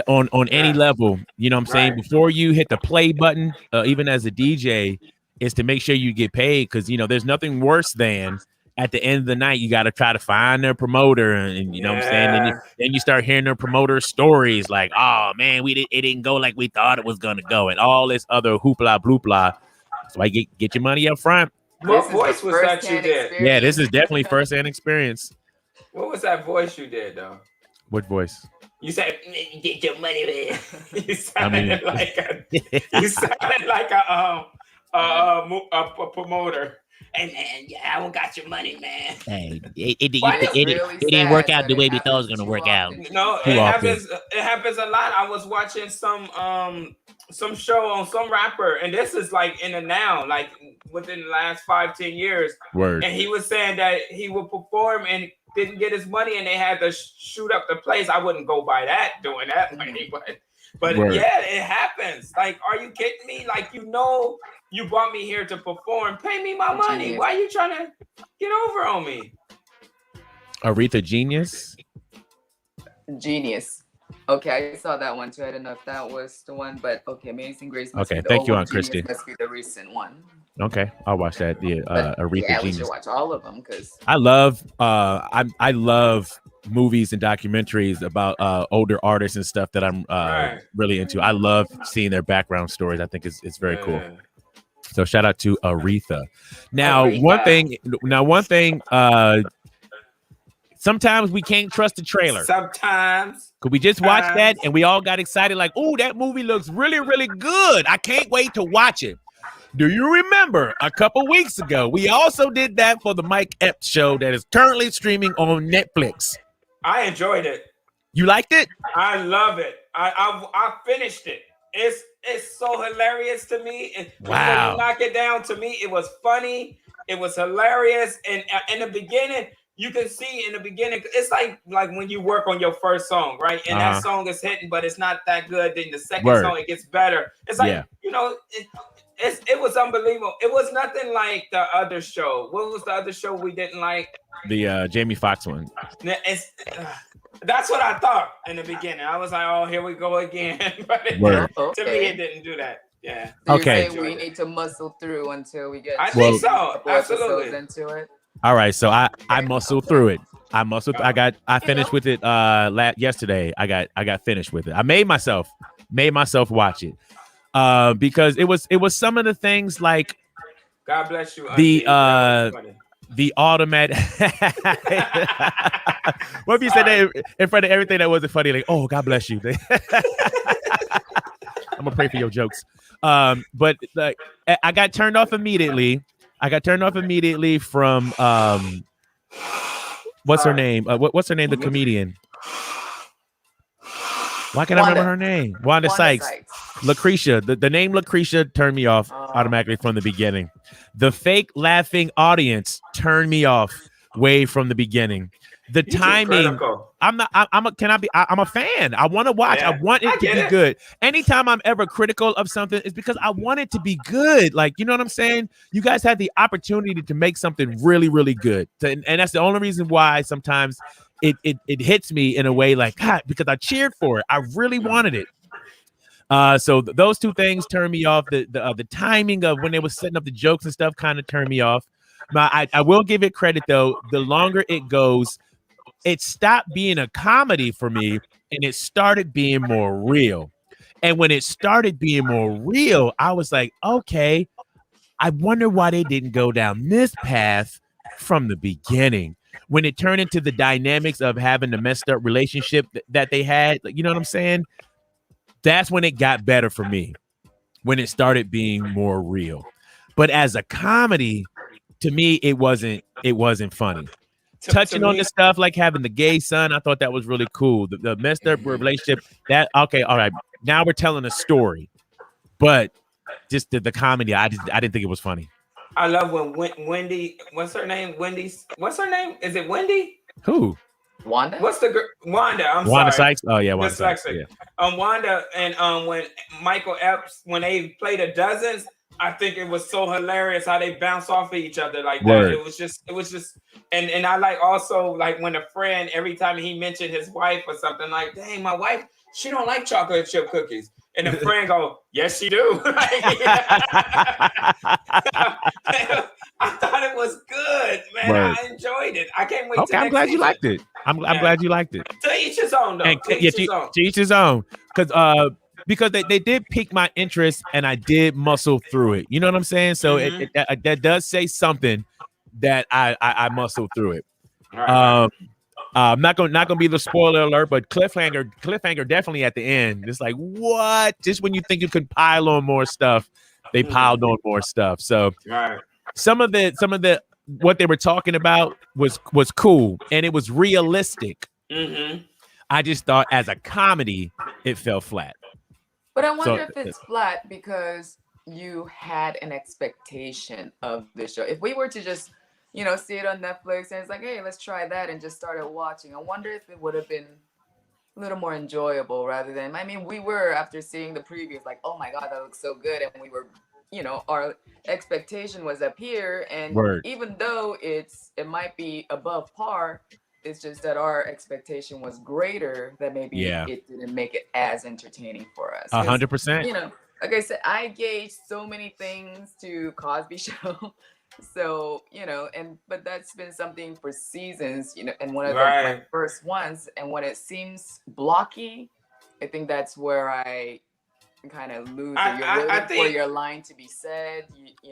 on any level. You know what I'm saying? Before you hit the play button, even as a DJ, is to make sure you get paid, because there's nothing worse than, at the end of the night, you got to try to find their promoter, and you know what I'm saying. And then you start hearing their promoter stories like, "Oh man, it didn't go like we thought it was gonna go," and all this other hoopla bloopla. So I get your money up front. What voice was that you did? Yeah, this is definitely first-hand experience. What was that voice you did though? What voice? You said, "Get your money, man." You sounded like a promoter. And yeah, I don't got your money, man. Hey, it didn't work out the way we thought it was gonna work out. No, it happens. It happens a lot. I was watching some show on some rapper, and this is like in the now, like within the last 5-10 years. Word. And he was saying that he would perform and didn't get his money, and they had to shoot up the place. I wouldn't go by that, doing that money, but yeah, it happens. Like, are you kidding me? Like, you brought me here to perform. Pay me my money. Why are you trying to get over on me? Aretha Genius. Okay, I saw that one too. I don't know if that was the one, but okay, Amazing Grace. Okay, thank you, Aunt Christy. Must be the recent one. Okay, I'll watch that. Yeah, Aretha Genius. We should watch all of them because I love movies and documentaries about older artists and stuff that I'm really into. I love seeing their background stories. I think it's very cool. So shout out to Aretha. Now, one thing. Sometimes we can't trust the trailer. Sometimes. Could we just watch that and we all got excited like, oh, that movie looks really, really good. I can't wait to watch it. Do you remember a couple weeks ago, we also did that for the Mike Epps show that is currently streaming on Netflix. I enjoyed it. You liked it? I love it. I finished it. It's so hilarious to me. And wow. When you knock it down, to me, it was funny. It was hilarious. And in the beginning, you can see in the beginning, it's like when you work on your first song, right? And that song is hitting, but it's not that good. Then the second song, it gets better. It's like, it was unbelievable. It was nothing like the other show. What was the other show we didn't like? The Jamie Foxx one. That's what I thought in the beginning. I was like, oh, here we go again. But to me, it didn't do that. Yeah. So okay. You're saying we need to muscle through until we get I think so. Absolutely. Into it. All right, so I muscled through it. I finished with it yesterday. I got finished with it. I made myself watch it. Because it was some of the things like God bless you. The automatic. What if you said that in front of everything that wasn't funny? Like, oh, God bless you. I'm gonna pray for your jokes. But like, I got turned off immediately. From what's her name? What's her name? The comedian. Why can't I remember her name? Wanda Sykes. Lucretia. The name Lucretia turned me off automatically from the beginning. The fake laughing audience turned me off way from the beginning. The timing. I'm a fan. I want to watch. Yeah, I want it to be good. Anytime I'm ever critical of something, it's because I want it to be good. Like, you know what I'm saying? You guys had the opportunity to make something really, really good. And that's the only reason why sometimes it hits me in a way like, God, because I cheered for it. I really wanted it. So those two things turned me off. The timing of when they were setting up the jokes and stuff kind of turned me off. I will give it credit though. The longer it goes, it stopped being a comedy for me and it started being more real. And when it started being more real, I was like, okay, I wonder why they didn't go down this path from the beginning. When it turned into the dynamics of having the messed up relationship that they had, you know what I'm saying? That's when it got better for me, when it started being more real. But as a comedy, to me, it wasn't funny. Touching on the stuff like having the gay son, I thought that was really cool. The messed up relationship, okay, all right. Now we're telling a story, but just the comedy, I didn't think it was funny. I love when Wendy, what's her name? What's her name? Is it Wendy? Who? Wanda? What's the girl? Wanda Wanda sorry. Sykes? Oh yeah, Wanda Sykes. Yeah. Wanda and when Michael Epps, when they played the Dozens, I think it was so hilarious how they bounce off of each other like that. Word. It was just, and I like also like when a friend, every time he mentioned his wife or something like, dang, my wife, she don't like chocolate chip cookies. And the friend go, yes, she do. I thought it was good, man. Word. I enjoyed it. I can't wait. Okay, I'm glad you liked it. I'm glad you liked it. To each his own, though. To each his own. Because they did pique my interest and I did muscle through it. You know what I'm saying? So that does say something that I muscled through it. Right. Not gonna be the spoiler alert, but cliffhanger definitely at the end. It's like, what? Just when you think you could pile on more stuff, they piled on more stuff. So some of the what they were talking about was cool and it was realistic. Mm-hmm. I just thought as a comedy, it fell flat. But I wonder if it's flat because you had an expectation of the show. If we were to just, see it on Netflix and it's like, hey, let's try that and just started watching, I wonder if it would have been a little more enjoyable rather than, we were, after seeing the previews, like, oh my God, that looks so good. And we were, our expectation was up here. And even though it might be above par, it's just that our expectation was greater, that maybe it didn't make it as entertaining for us. 100%. Like I said, I gauge so many things to Cosby Show. So, but that's been something for seasons, and one of my first ones. And when it seems blocky, I think that's where I kind of lose it. You're waiting for your line to be said.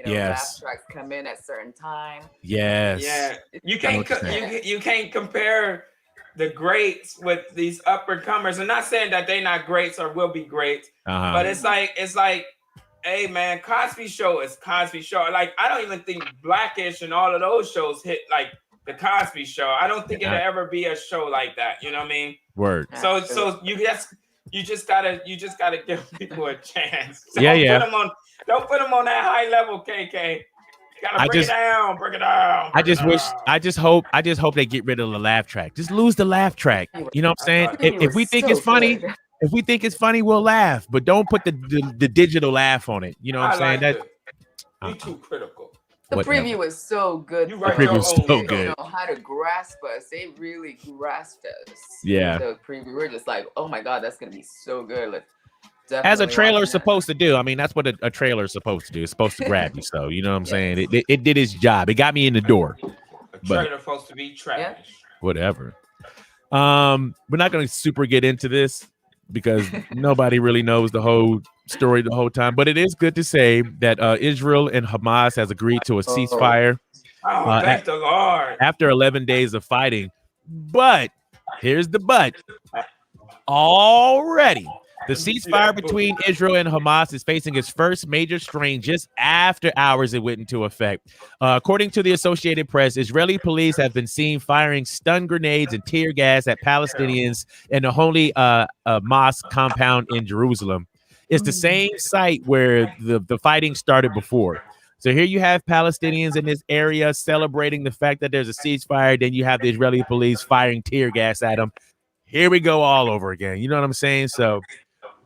Laugh tracks come in at certain time. Yes. Yeah. You can't compare the greats with these up and comers. I'm not saying that they're not greats or will be greats, but it's like, hey man, Cosby Show is Cosby Show. Like, I don't even think Blackish and all of those shows hit like the Cosby Show. I don't think it'll ever be a show like that. You know what I mean? Word. So you just gotta give people a chance. Don't put them on that high level, KK. You gotta bring it down. I just hope they get rid of the laugh track. Just lose the laugh track. You know what I'm saying? If we think it's funny, if we think it's funny, we'll laugh. But don't put the digital laugh on it. You know what I'm saying? You're too critical. The preview was so good. The preview was so good. They don't know how to grasp us. They really grasped us. Yeah. The preview, we're just like, oh my God, that's gonna be so good. As a trailer is supposed to do. I mean, that's what a trailer is supposed to do. It's supposed to grab you. So you know what I'm saying? It did its job. It got me in the door. A trailer supposed to be trash. Whatever. We're not gonna super get into this because nobody really knows the whole story the whole time. But it is good to say that Israel and Hamas has agreed to a ceasefire. Thank the Lord. After 11 days of fighting. But here's the but. Already, the ceasefire between Israel and Hamas is facing its first major strain just after hours it went into effect. According to the Associated Press, Israeli police have been seen firing stun grenades and tear gas at Palestinians in the Holy Mosque compound in Jerusalem. It's the same site where the fighting started before. So here you have Palestinians in this area celebrating the fact that there's a ceasefire. Then you have the Israeli police firing tear gas at them. Here we go all over again. You know what I'm saying? So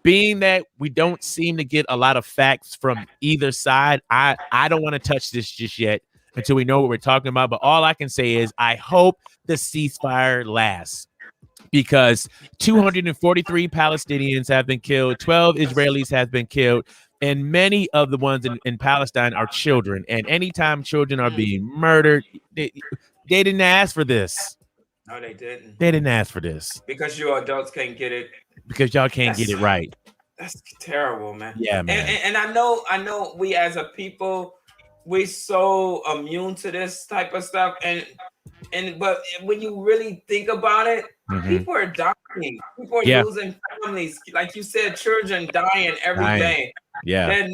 being that we don't seem to get a lot of facts from either side, I don't want to touch this just yet until we know what we're talking about. But all I can say is I hope the ceasefire lasts, because 243 Palestinians have been killed, 12 Israelis have been killed, and many of the ones in Palestine are children. And anytime children are being murdered, they didn't ask for this. No, they didn't. They didn't ask for this. Because you adults can't get it. Because y'all can't get it right. That's terrible, man. Yeah, man. And I know we as a people, we're so immune to this type of stuff. But when you really think about it, people are dying. People are losing families. Like you said, children dying every day. Yeah.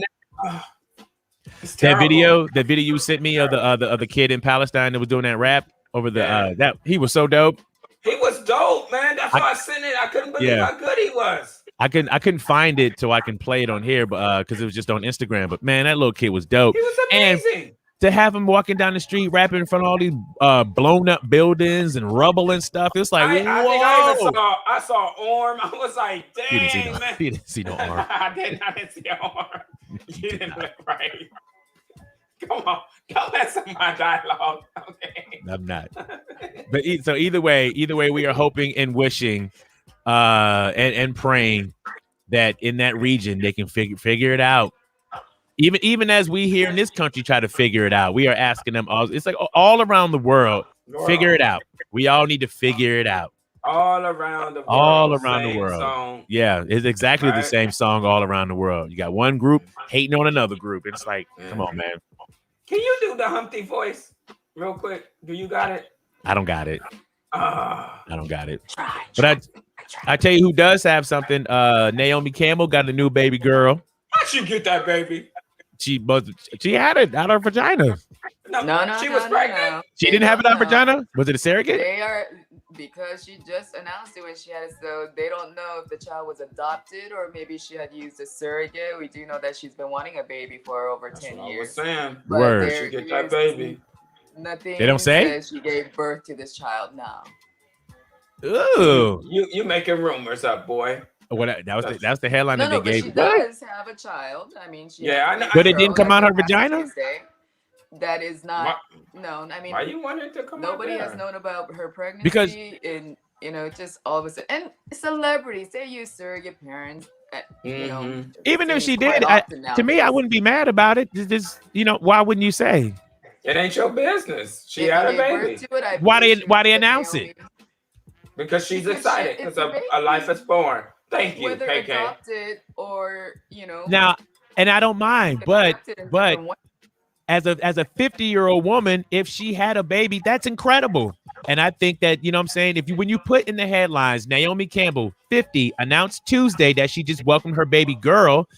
That video you sent me of the kid in Palestine that was doing that rap over the that he was so dope. He was dope, man. That's why I sent it. I couldn't believe how good he was. I couldn't find it so I can play it on here, but because it was just on Instagram. But man, that little kid was dope. He was amazing. And to have him walking down the street rapping in front of all these blown up buildings and rubble and stuff, it's like, whoa. I saw arm. I was like, dang, man. You didn't see no arm. I didn't see an arm. You didn't look right. Come on, don't mess up my dialogue. Okay. I'm not. But so either way, we are hoping and wishing and praying that in that region they can figure it out. Even as we here in this country try to figure it out, we are asking them all. It's like all around the world, figure it out. We all need to figure it out. All around the world. All around the world. Song. Yeah, it's exactly the same song all around the world. You got one group hating on another group. It's like, come on, man. Can you do the Humpty voice real quick? Do you got it? I don't got it. I don't got it. But I tell you who does have something. Naomi Campbell got a new baby girl. How'd you get that baby? She had it out of her vagina. No, she was pregnant. She didn't have it on vagina? Was it a surrogate? They are, because she just announced it when she had it, so they don't know if the child was adopted or maybe she had used a surrogate. We do know that she's been wanting a baby for over 10 years. I was saying. Word. She get that baby. Nothing. They don't say? Says she gave birth to this child now. Ooh. You making rumors up, boy. What that was the headline that No, they but gave. she does have a child. I mean, she Yeah, has a I know. But it girl didn't come out her that's vagina? Tuesday. That is not known. I mean, Why you wanted to come out nobody there? has known about her pregnancy. Because- and just all of a sudden, and celebrities, they use surrogate parents. Even if she quite did, often to me, I nowadays. wouldn't be mad about it. Just why wouldn't you say? It ain't your business. She If had a you gave birth baby. to it, I Why believe they she why would they say, announce Naomi, it? Because she's Because excited it's because a a life baby. is born. Thank you, whether KK. adopted or Now, and I don't mind, but adopted in but different ways. as a 50-year-old woman, if she had a baby, that's incredible. And I think that, you know what I'm saying, when you put in the headlines, Naomi Campbell, 50, announced Tuesday that she just welcomed her baby girl.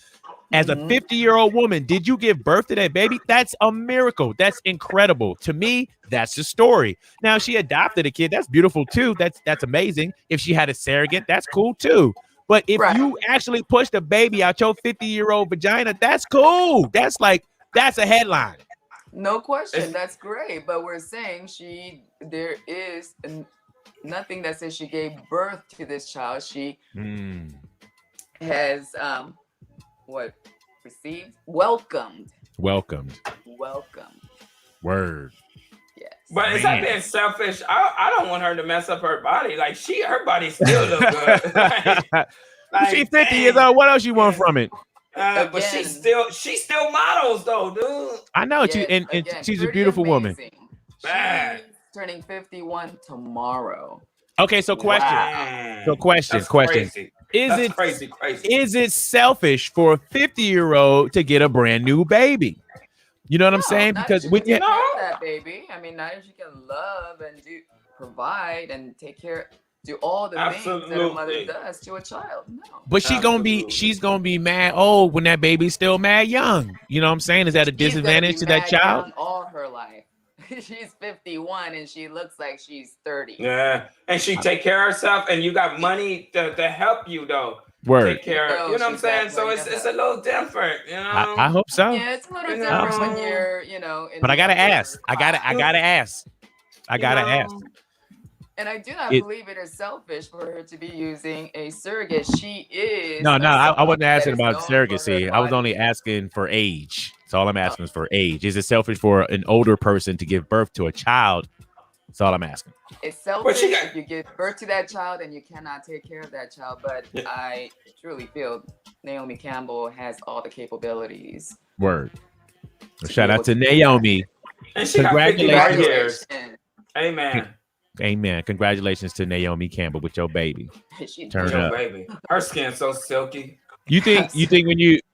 As a 50-year-old woman, did you give birth to that baby? That's a miracle. That's incredible. To me, that's the story. Now, if she adopted a kid, that's beautiful too. That's amazing. If she had a surrogate, that's cool too. But if you actually pushed a baby out your 50-year-old vagina, that's cool. That's a headline. No question, that's great. But we're saying there is nothing that says she gave birth to this child. She has welcomed. Welcomed. Word. Yes. But is that being selfish? I don't want her to mess up her body. Like her body still look good. She's 50 years old. What else you want from it? But she's still models though, dude. I know, Yes, and again, she's a pretty beautiful woman. amazing. Man. She's turning 51 tomorrow. Okay, so question. Wow. So question. That's crazy. That's crazy. Is it selfish for a 50-year-old to get a brand new baby? You know what I'm saying? Because when you that baby, I mean, not if she can love and provide and take care, do all the things that a mother does to a child. No. But she's gonna be mad old when that baby's still mad young. You know what I'm saying? Is that a disadvantage to that child? Young all her life. She's 51 and she looks like she's 30. Yeah, and she take care of herself, and you got money to help you though. Word. Take care of, you know what I'm saying? So it's a little different, you know. I hope so. Yeah, it's a little different when you're, But I gotta ask. I gotta ask. And I do not believe it is selfish for her to be using a surrogate. She is. No, I wasn't asking about surrogacy. I was only asking for age. So all I'm asking is for age. Is it selfish for an older person to give birth to a child? That's all I'm asking. It's selfish if you give birth to that child and you cannot take care of that child. But I truly feel Naomi Campbell has all the capabilities. Word. Shout out to Naomi. And she congratulations. Amen. Amen. Congratulations to Naomi Campbell with your baby. Turn up. Baby. Her skin's so silky. You think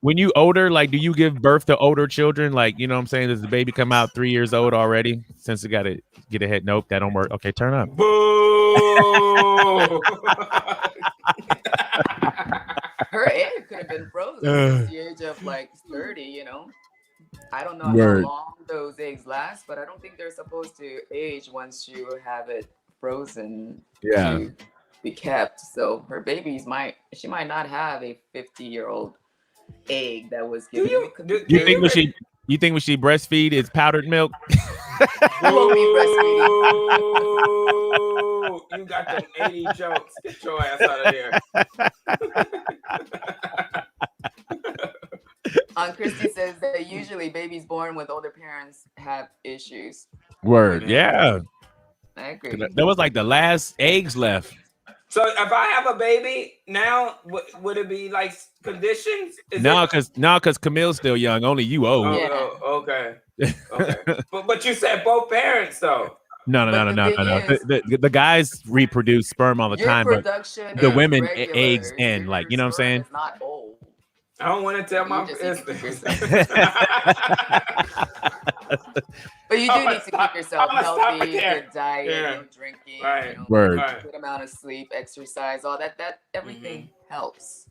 when you older, like, do you give birth to older children? Like, you know what I'm saying? Does the baby come out 3 years old already? Since it got to get ahead. Nope, that don't work. Okay, turn up. Boo! Her egg could have been frozen at the age of like 30, you know. I don't know how long those eggs last, but I don't think they're supposed to age once you have it frozen to be kept. So her babies might not have a 50-year-old egg that was given. You think when she breastfeed is powdered milk? You won't be breastfeeding. You got them 80 jokes. Get your ass out of there. Christy says that usually babies born with older parents have issues. Word, yeah. I agree. That was like the last eggs left. So if I have a baby now, would it be like conditions? No, because Camille's still young. Only you old. Oh, okay. but you said both parents though. No. The guys reproduce sperm all the time, but the women eggs end. Like, you know what I'm saying? It's not old. I don't want to tell my business. But you do need to keep yourself healthy, good diet, no drinking, good amount of sleep, exercise, all that everything helps.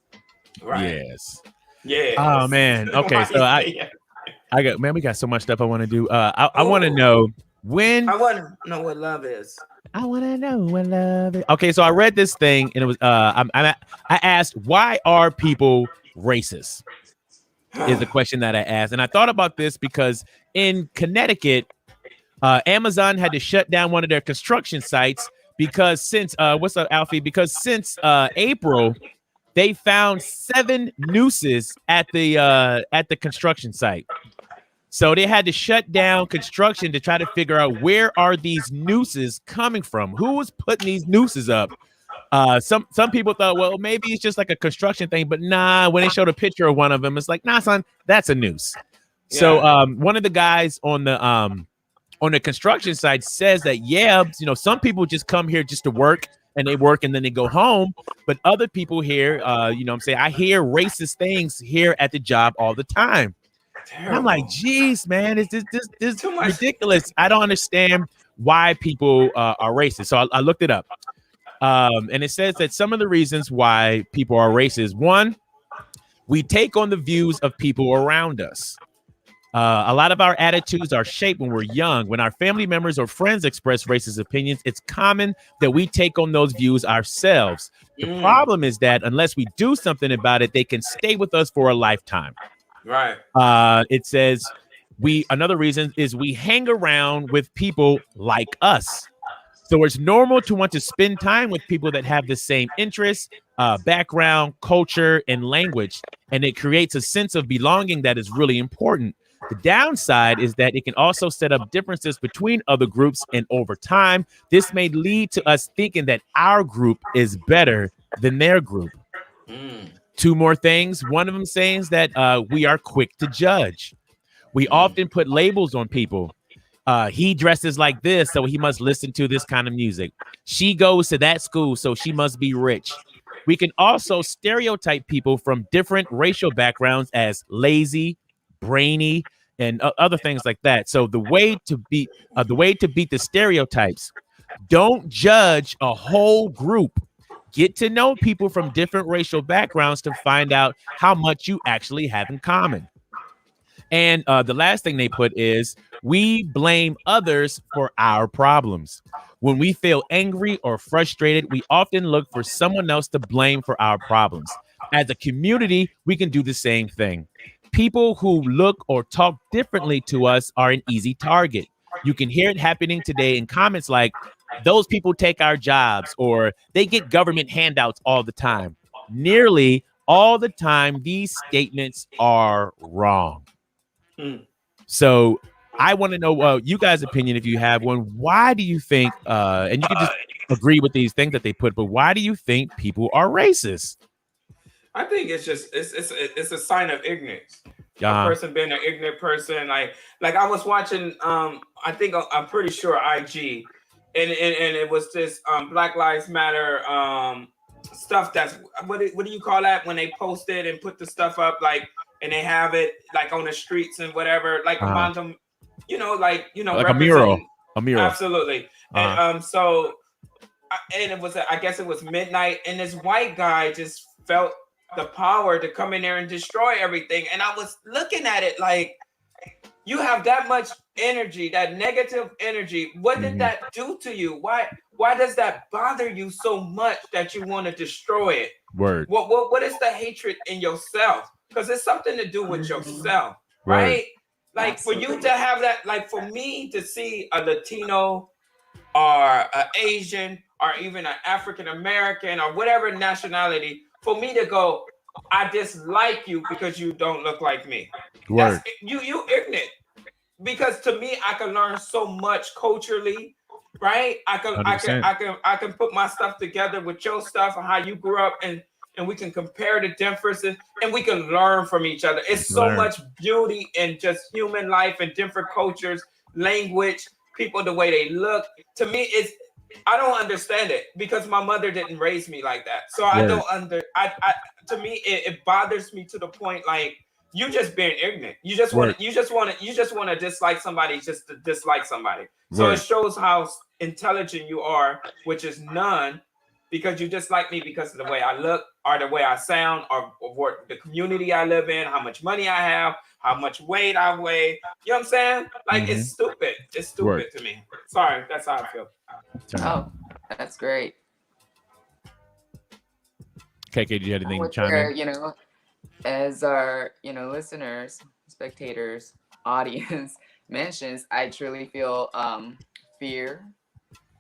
Right. Yes. Yeah. Oh man. Okay, so I we got so much stuff I want to do. I want to know when. I want to know what love is. I want to know what love is. Okay, so I read this thing and it was I asked, why are people racist? Is the question that I asked, and I thought about this because in Connecticut, Amazon had to shut down one of their construction sites because since what's up, Alfie? Because since April, they found 7 nooses at the construction site. So they had to shut down construction to try to figure out where are these nooses coming from? Who was putting these nooses up? Some people thought, well, maybe it's just like a construction thing, but nah, when they showed a picture of one of them, it's like, nah, son, that's a noose. Yeah. So one of the guys on the construction site says that, yeah, some people just come here just to work and they work and then they go home. But other people here, I hear racist things here at the job all the time. And I'm like, geez, man, this too ridiculous. I don't understand why people are racist. So I looked it up. And it says that some of the reasons why people are racist, one, we take on the views of people around us. A lot of our attitudes are shaped when we're young. When our family members or friends express racist opinions, it's common that we take on those views ourselves. The problem is that unless we do something about it, they can stay with us for a lifetime. Right. It says another reason is we hang around with people like us. So it's normal to want to spend time with people that have the same interests, background, culture, and language. And it creates a sense of belonging that is really important. The downside is that it can also set up differences between other groups. And over time, this may lead to us thinking that our group is better than their group. 2 more things. One of them saying that we are quick to judge. We often put labels on people. He dresses like this, so he must listen to this kind of music. She goes to that school, so she must be rich. We can also stereotype people from different racial backgrounds as lazy, brainy, and other things like that. So the way to beat the stereotypes, don't judge a whole group. Get to know people from different racial backgrounds to find out how much you actually have in common. And the last thing they put is we blame others for our problems. When we feel angry or frustrated, we often look for someone else to blame for our problems. As a community, we can do the same thing. People who look or talk differently to us are an easy target. You can hear it happening today in comments like, those people take our jobs, or they get government handouts all the time. Nearly all the time, these statements are wrong. So I want to know you guys' opinion, if you have one. Why do you think, and you can just agree with these things that they put, but why do you think people are racist? I think it's just it's a sign of ignorance. A person being an ignorant person, like I was watching, I'm pretty sure IG, and it was this Black Lives Matter stuff. That's what do you call that when they post it and put the stuff up, like, and they have it like on the streets and whatever, like around them, like a mural. Absolutely. And and it was, I guess it was midnight, and this white guy just felt the power to come in there and destroy everything. And I was looking at it like, you have that much energy, that negative energy. What did that do to you? Why does that bother you so much that you want to destroy it? Word. What is the hatred in yourself? Because it's something to do with yourself, right? Like for you to have that, like for me to see a Latino or an Asian or even an African American or whatever nationality, for me to go, I dislike you because you don't look like me. Word. You ignorant. Because to me, I can learn so much culturally, right? I can put my stuff together with your stuff and how you grew up, and we can compare the differences and we can learn from each other. It's so much beauty in just human life and different cultures, language, people, the way they look. To me, I don't understand it because my mother didn't raise me like that. So I don't to me, it bothers me to the point like you just being ignorant. You just want to dislike somebody just to dislike somebody. So it shows how intelligent you are, which is none, because you dislike me because of the way I look or the way I sound or what the community I live in, how much money I have, how much weight I weigh. You know what I'm saying? Like, it's stupid. It's stupid to me. Sorry, that's how I feel. Oh, that's great. KK, do you have anything to chime in? You know, as our, you know, listeners, spectators, audience mentions, I truly feel fear.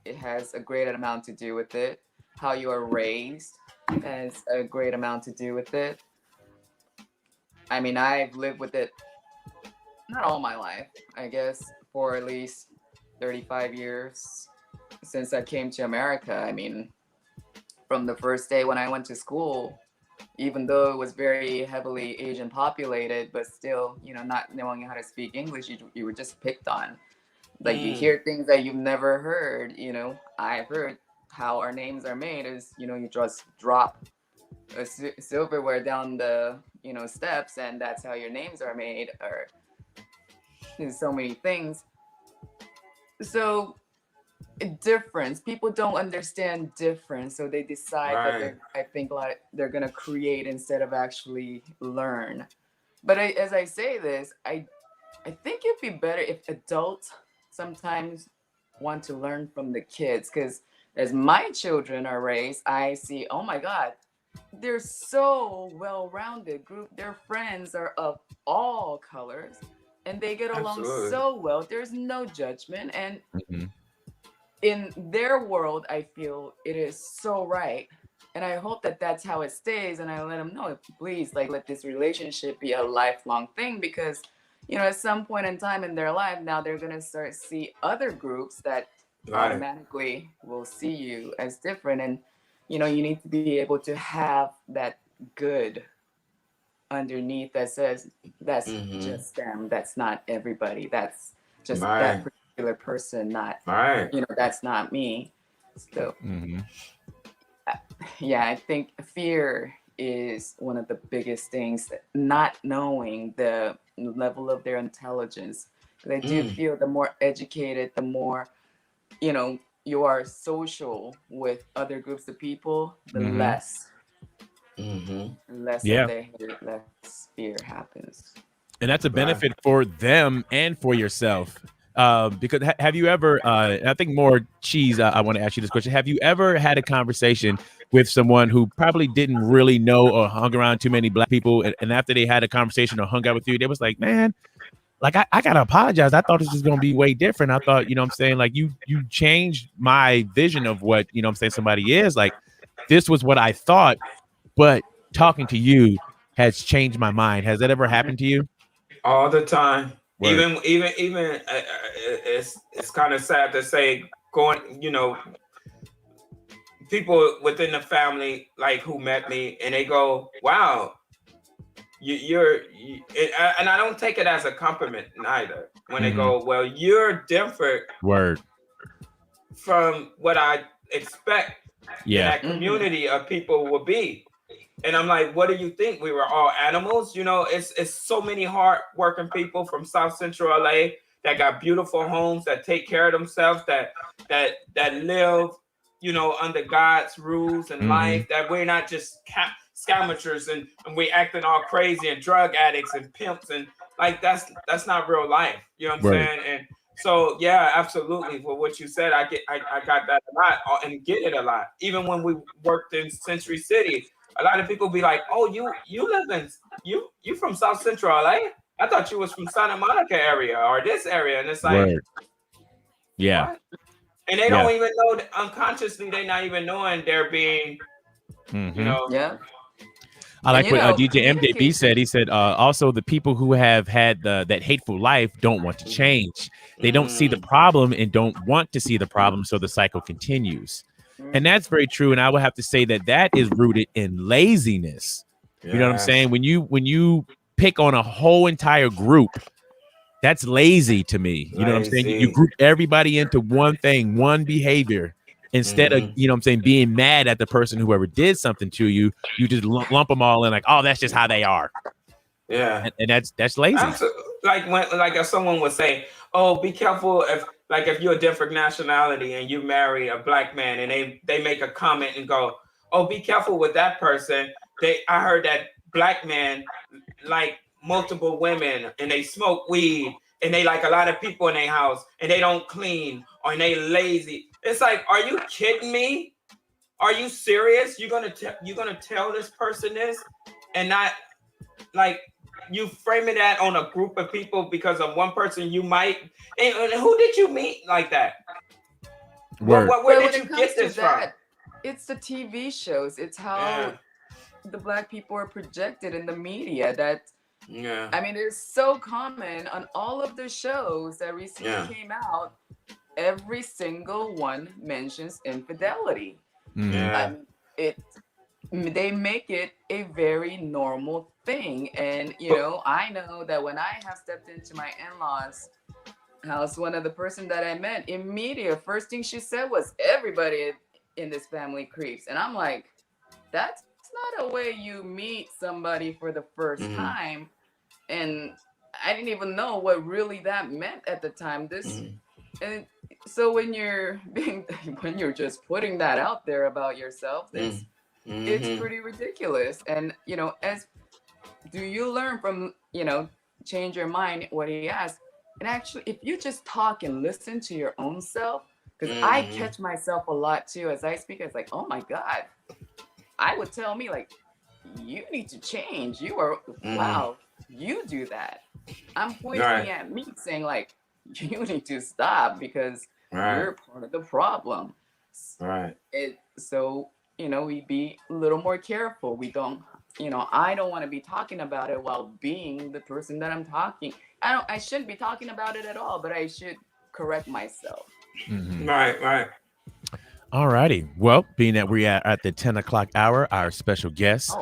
It has a great amount to do with it. How you are raised has a great amount to do with it. I mean, I've lived with it not all my life, I guess, for at least 35 years since I came to America. I mean, from the first day when I went to school, even though it was very heavily Asian populated, but still, you know, not knowing how to speak English, you were just picked on. Like, you hear things that you've never heard. You know, I've heard how our names are made is, you know, you just drop a silverware down the, you know, steps, and that's how your names are made, or there's so many things. So difference, people don't understand difference, so they decide that I think like they're gonna create instead of actually learn. But as I say this, I think it'd be better if adults sometimes want to learn from the kids, because as my children are raised, I see, oh my God, they're so well-rounded group. Their friends are of all colors, and they get along so well. There's no judgment, and in their world, I feel it is so right. And I hope that that's how it stays. And I let them know, please, like, let this relationship be a lifelong thing, because, you know, at some point in time in their life, now they're going to start see other groups that automatically will see you as different. And, you know, you need to be able to have that good underneath that says, that's just them. That's not everybody. That's just that particular person, not, you know, that's not me. So, yeah, I think fear is one of the biggest things, that not knowing the level of their intelligence. Because I do feel the more educated, the more, you know, you are social with other groups of people, the less of their hate, less fear happens. And that's a benefit for them and for yourself. Because have you ever, I think more Cheese, I want to ask you this question. Have you ever had a conversation with someone who probably didn't really know or hung around too many Black people, and after they had a conversation or hung out with you, they was like, man, like, I gotta apologize. I thought this was gonna be way different. I thought, you know what I'm saying, like, you changed my vision of what, you know what I'm saying, somebody is. Like, this was what I thought, but talking to you has changed my mind. Has that ever happened to you? All the time. Word. Even it's kind of sad to say, going, you know, people within the family, like, who met me, and they go, wow, and I don't take it as a compliment neither. When they go, well, you're different from what I expect that community of people will be. And I'm like, what do you think? We were all animals? You know, it's so many hard-working people from South Central LA that got beautiful homes, that take care of themselves, that live, you know, under God's rules and life, that we're not just scavengers and we acting all crazy and drug addicts and pimps, and like, that's not real life. You know what I'm saying? And so, yeah, absolutely. For what you said, I got that a lot and get it a lot. Even when we worked in Century City, a lot of people be like, "Oh, you live in you from South Central LA? I thought you was from Santa Monica area or this area." And it's like, what? And they don't even know that unconsciously. They're not even knowing they're being, you know. Yeah. I like what DJ MJB said. He said, also, the people who have had that hateful life don't want to change. They don't see the problem and don't want to see the problem, so the cycle continues. And that's very true. And I would have to say that is rooted in laziness. You know what I'm saying? When you pick on a whole entire group, that's lazy to me. You know what I'm saying? You group everybody into one thing, one behavior. Instead of, you know what I'm saying, being mad at the person, whoever did something to you, you just lump them all in like, oh, that's just how they are. Yeah. And that's lazy. Like if someone would say, oh, be careful if like if you're a different nationality and you marry a black man and they make a comment and go, oh, be careful with that person. I heard that black man like multiple women and they smoke weed and they like a lot of people in their house and they don't clean or they lazy. It's like, are you kidding me? Are you serious? You're gonna tell this person this and not like you framing that on a group of people because of one person you might. And who did you meet like that? Where did you get this from? It's the TV shows. It's how the black people are projected in the media. I mean, it's so common on all of the shows that recently came out. Every single one mentions infidelity. They make it a very normal thing. And, you know, I know that when I have stepped into my in-laws' house, one of the person that I met, immediate first thing she said was, everybody in this family creeps. And I'm like, that's not a way you meet somebody for the first time. And I didn't even know what really that meant at the time. And so when you're just putting that out there about yourself, it's pretty ridiculous. And, you know, do you learn from, you know, change your mind, what he asked? And actually, if you just talk and listen to your own self, because I catch myself a lot too, as I speak, it's like, oh my God, I would tell me like, you need to change. You are, wow, you do that. I'm pointing at me saying like, you need to stop because you're part of the problem. So, you know, we be a little more careful. We don't, you know, I don't want to be talking about it while being the person that I'm talking. I shouldn't be talking about it at all, but I should correct myself. Right. All righty. Well, being that we're at the 10 o'clock hour, our special guest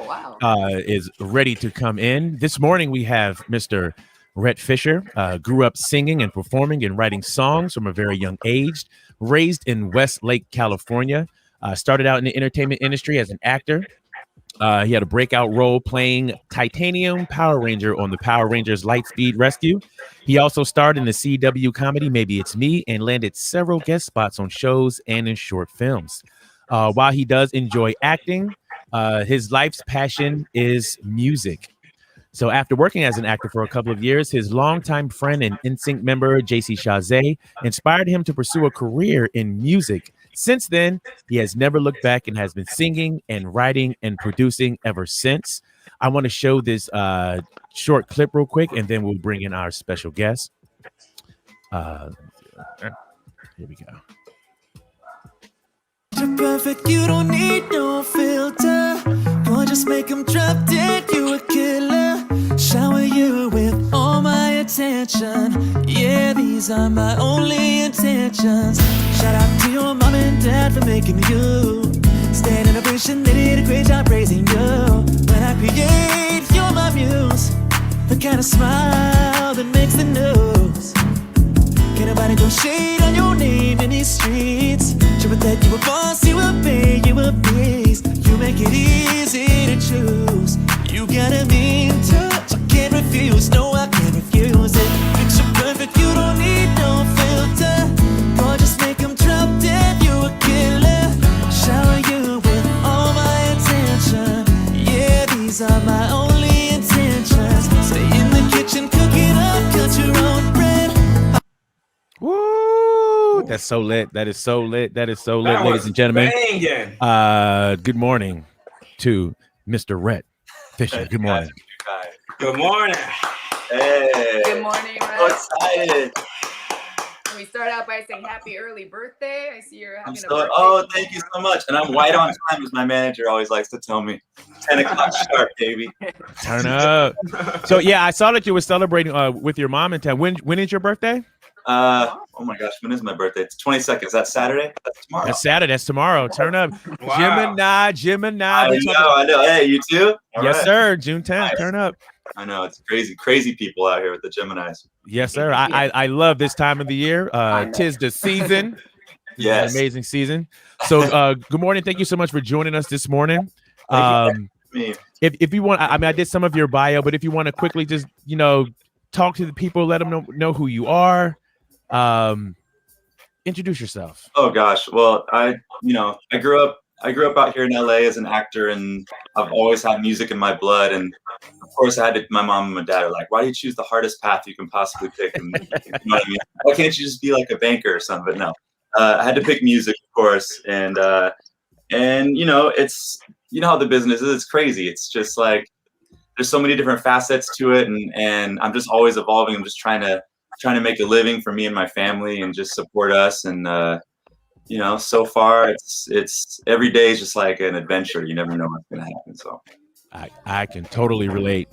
is ready to come in. This morning we have Mr. Rhett Fisher. Grew up singing and performing and writing songs from a very young age. Raised in Westlake, California. Started out in the entertainment industry as an actor. He had a breakout role playing Titanium Power Ranger on the Power Rangers Lightspeed Rescue. He also starred in the CW comedy Maybe It's Me and landed several guest spots on shows and in short films. While he does enjoy acting, his life's passion is music. So after working as an actor for a couple of years, his longtime friend and NSYNC member, JC Chasez, inspired him to pursue a career in music. Since then, he has never looked back and has been singing and writing and producing ever since. I want to show this short clip real quick, and then we'll bring in our special guest. Here we go. You're perfect, you don't need no filter. Boy, just make them drop dead, you a killer. Shower you with all my attention. Yeah, these are my only intentions. Shout out to your mom and dad for making you. Stand in ovation, they did a great job raising you. When I create, you're my muse. The kind of smile that makes the news. Can't nobody throw shade on your name in these streets. Sure that you a boss, you a babe, you a beast. You make it easy to choose. You got a mean touch, I can't refuse. No, I can't refuse it. Picture perfect, you don't need no filter. Boy, just make them drop dead, you a killer. Shower you with all my attention. Yeah, these are my only intentions. Stay in the kitchen, cook it up, cut your own bread. Woo! That's so lit. That is so lit. That is so lit, ladies and gentlemen. Good morning to Mr. Rhett Fisher. Good morning. Good morning. Hey. Good morning, Rhett. So excited. Can we start out by saying happy early birthday? I see you're having a birthday. Oh, thank you so much. And I'm right on time, as my manager always likes to tell me. 10 o'clock sharp, baby. Turn up. So, yeah, I saw that you were celebrating with your mom in town. When is your birthday? Oh my gosh, when is my birthday? It's 22nd. Is that Saturday? That's tomorrow. That's Saturday. That's tomorrow. Turn up. Wow. Gemini. I know. Hey, you too? All yes, right. Sir. June 10th. Nice. Turn up. I know. It's crazy people out here with the Geminis. Yes, sir. I love this time of the year. Tis the season. Yes. Amazing season. So good morning. Thank you so much for joining us this morning. If you want, I mean, I did some of your bio, but if you want to quickly just, talk to the people, let them know who you are. Introduce yourself. Oh gosh, well, I grew up out here in LA as an actor, and I've always had music in my blood. And of course, my mom and my dad are like, "Why do you choose the hardest path you can possibly pick?" And you know what I mean? Why can't you just be like a banker or something? But no, I had to pick music, of course, and it's how the business is. It's crazy. It's just like there's so many different facets to it, and I'm just always evolving. I'm just trying to make a living for me and my family, and just support us. And so far it's every day is just like an adventure. You never know what's gonna happen. So I can totally relate.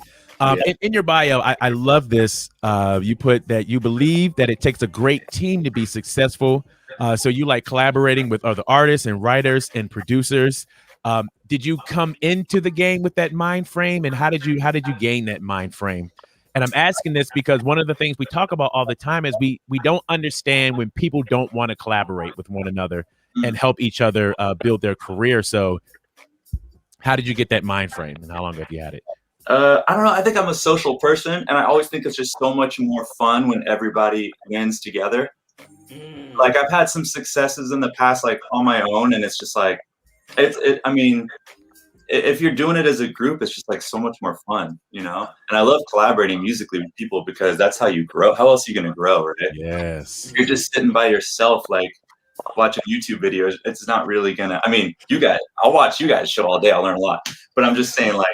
In your bio, I love this. You put that you believe that it takes a great team to be successful. So you like collaborating with other artists and writers and producers. Did you come into the game with that mind frame, and how did you gain that mind frame? And I'm asking this because one of the things we talk about all the time is we don't understand when people don't want to collaborate with one another and help each other build their career. So how did you get that mind frame, and how long have you had it? I don't know. I think I'm a social person, and I always think it's just so much more fun when everybody wins together. Like I've had some successes in the past, like on my own, and it's just like, I mean, if you're doing it as a group, it's just like so much more fun, And I love collaborating musically with people because that's how you grow. How else are you going to grow, right? Yes. If you're just sitting by yourself, like watching YouTube videos, it's not really gonna. I mean, I'll watch you guys show all day. I'll learn a lot, but I'm just saying, like,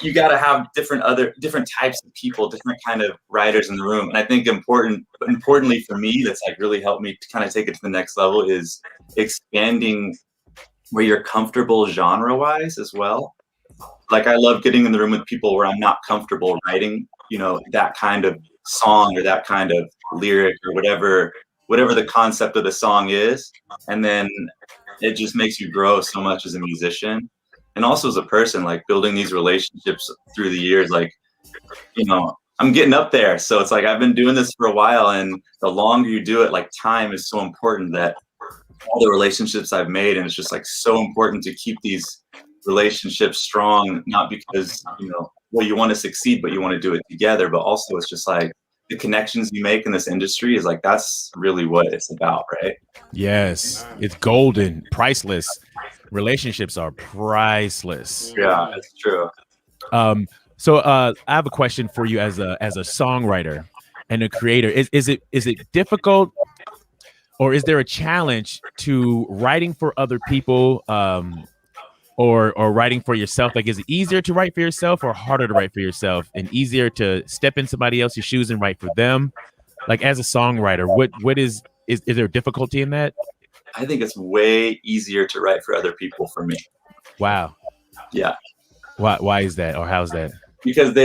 you got to have different types of people, different kind of writers in the room. And I think importantly for me, that's like really helped me to kind of take it to the next level is expanding where you're comfortable genre-wise as well. Like I love getting in the room with people where I'm not comfortable writing, that kind of song or that kind of lyric or whatever the concept of the song is. And then it just makes you grow so much as a musician. And also as a person, like building these relationships through the years, like, I'm getting up there. So it's like, I've been doing this for a while, and the longer you do it, like time is so important, that all the relationships I've made, and it's just like so important to keep these relationships strong, not because, you want to succeed, but you want to do it together. But also it's just like the connections you make in this industry is like, that's really what it's about, right? Yes. It's golden, priceless. Relationships are priceless. Yeah, that's true. So I have a question for you as a songwriter and a creator. Is it difficult, or is there a challenge to writing for other people, or writing for yourself? Like, is it easier to write for yourself or harder to write for yourself, and easier to step in somebody else's shoes and write for them? Like, as a songwriter, what is there difficulty in that? I think it's way easier to write for other people for me. Wow. Yeah. Why is that, or how's that? Because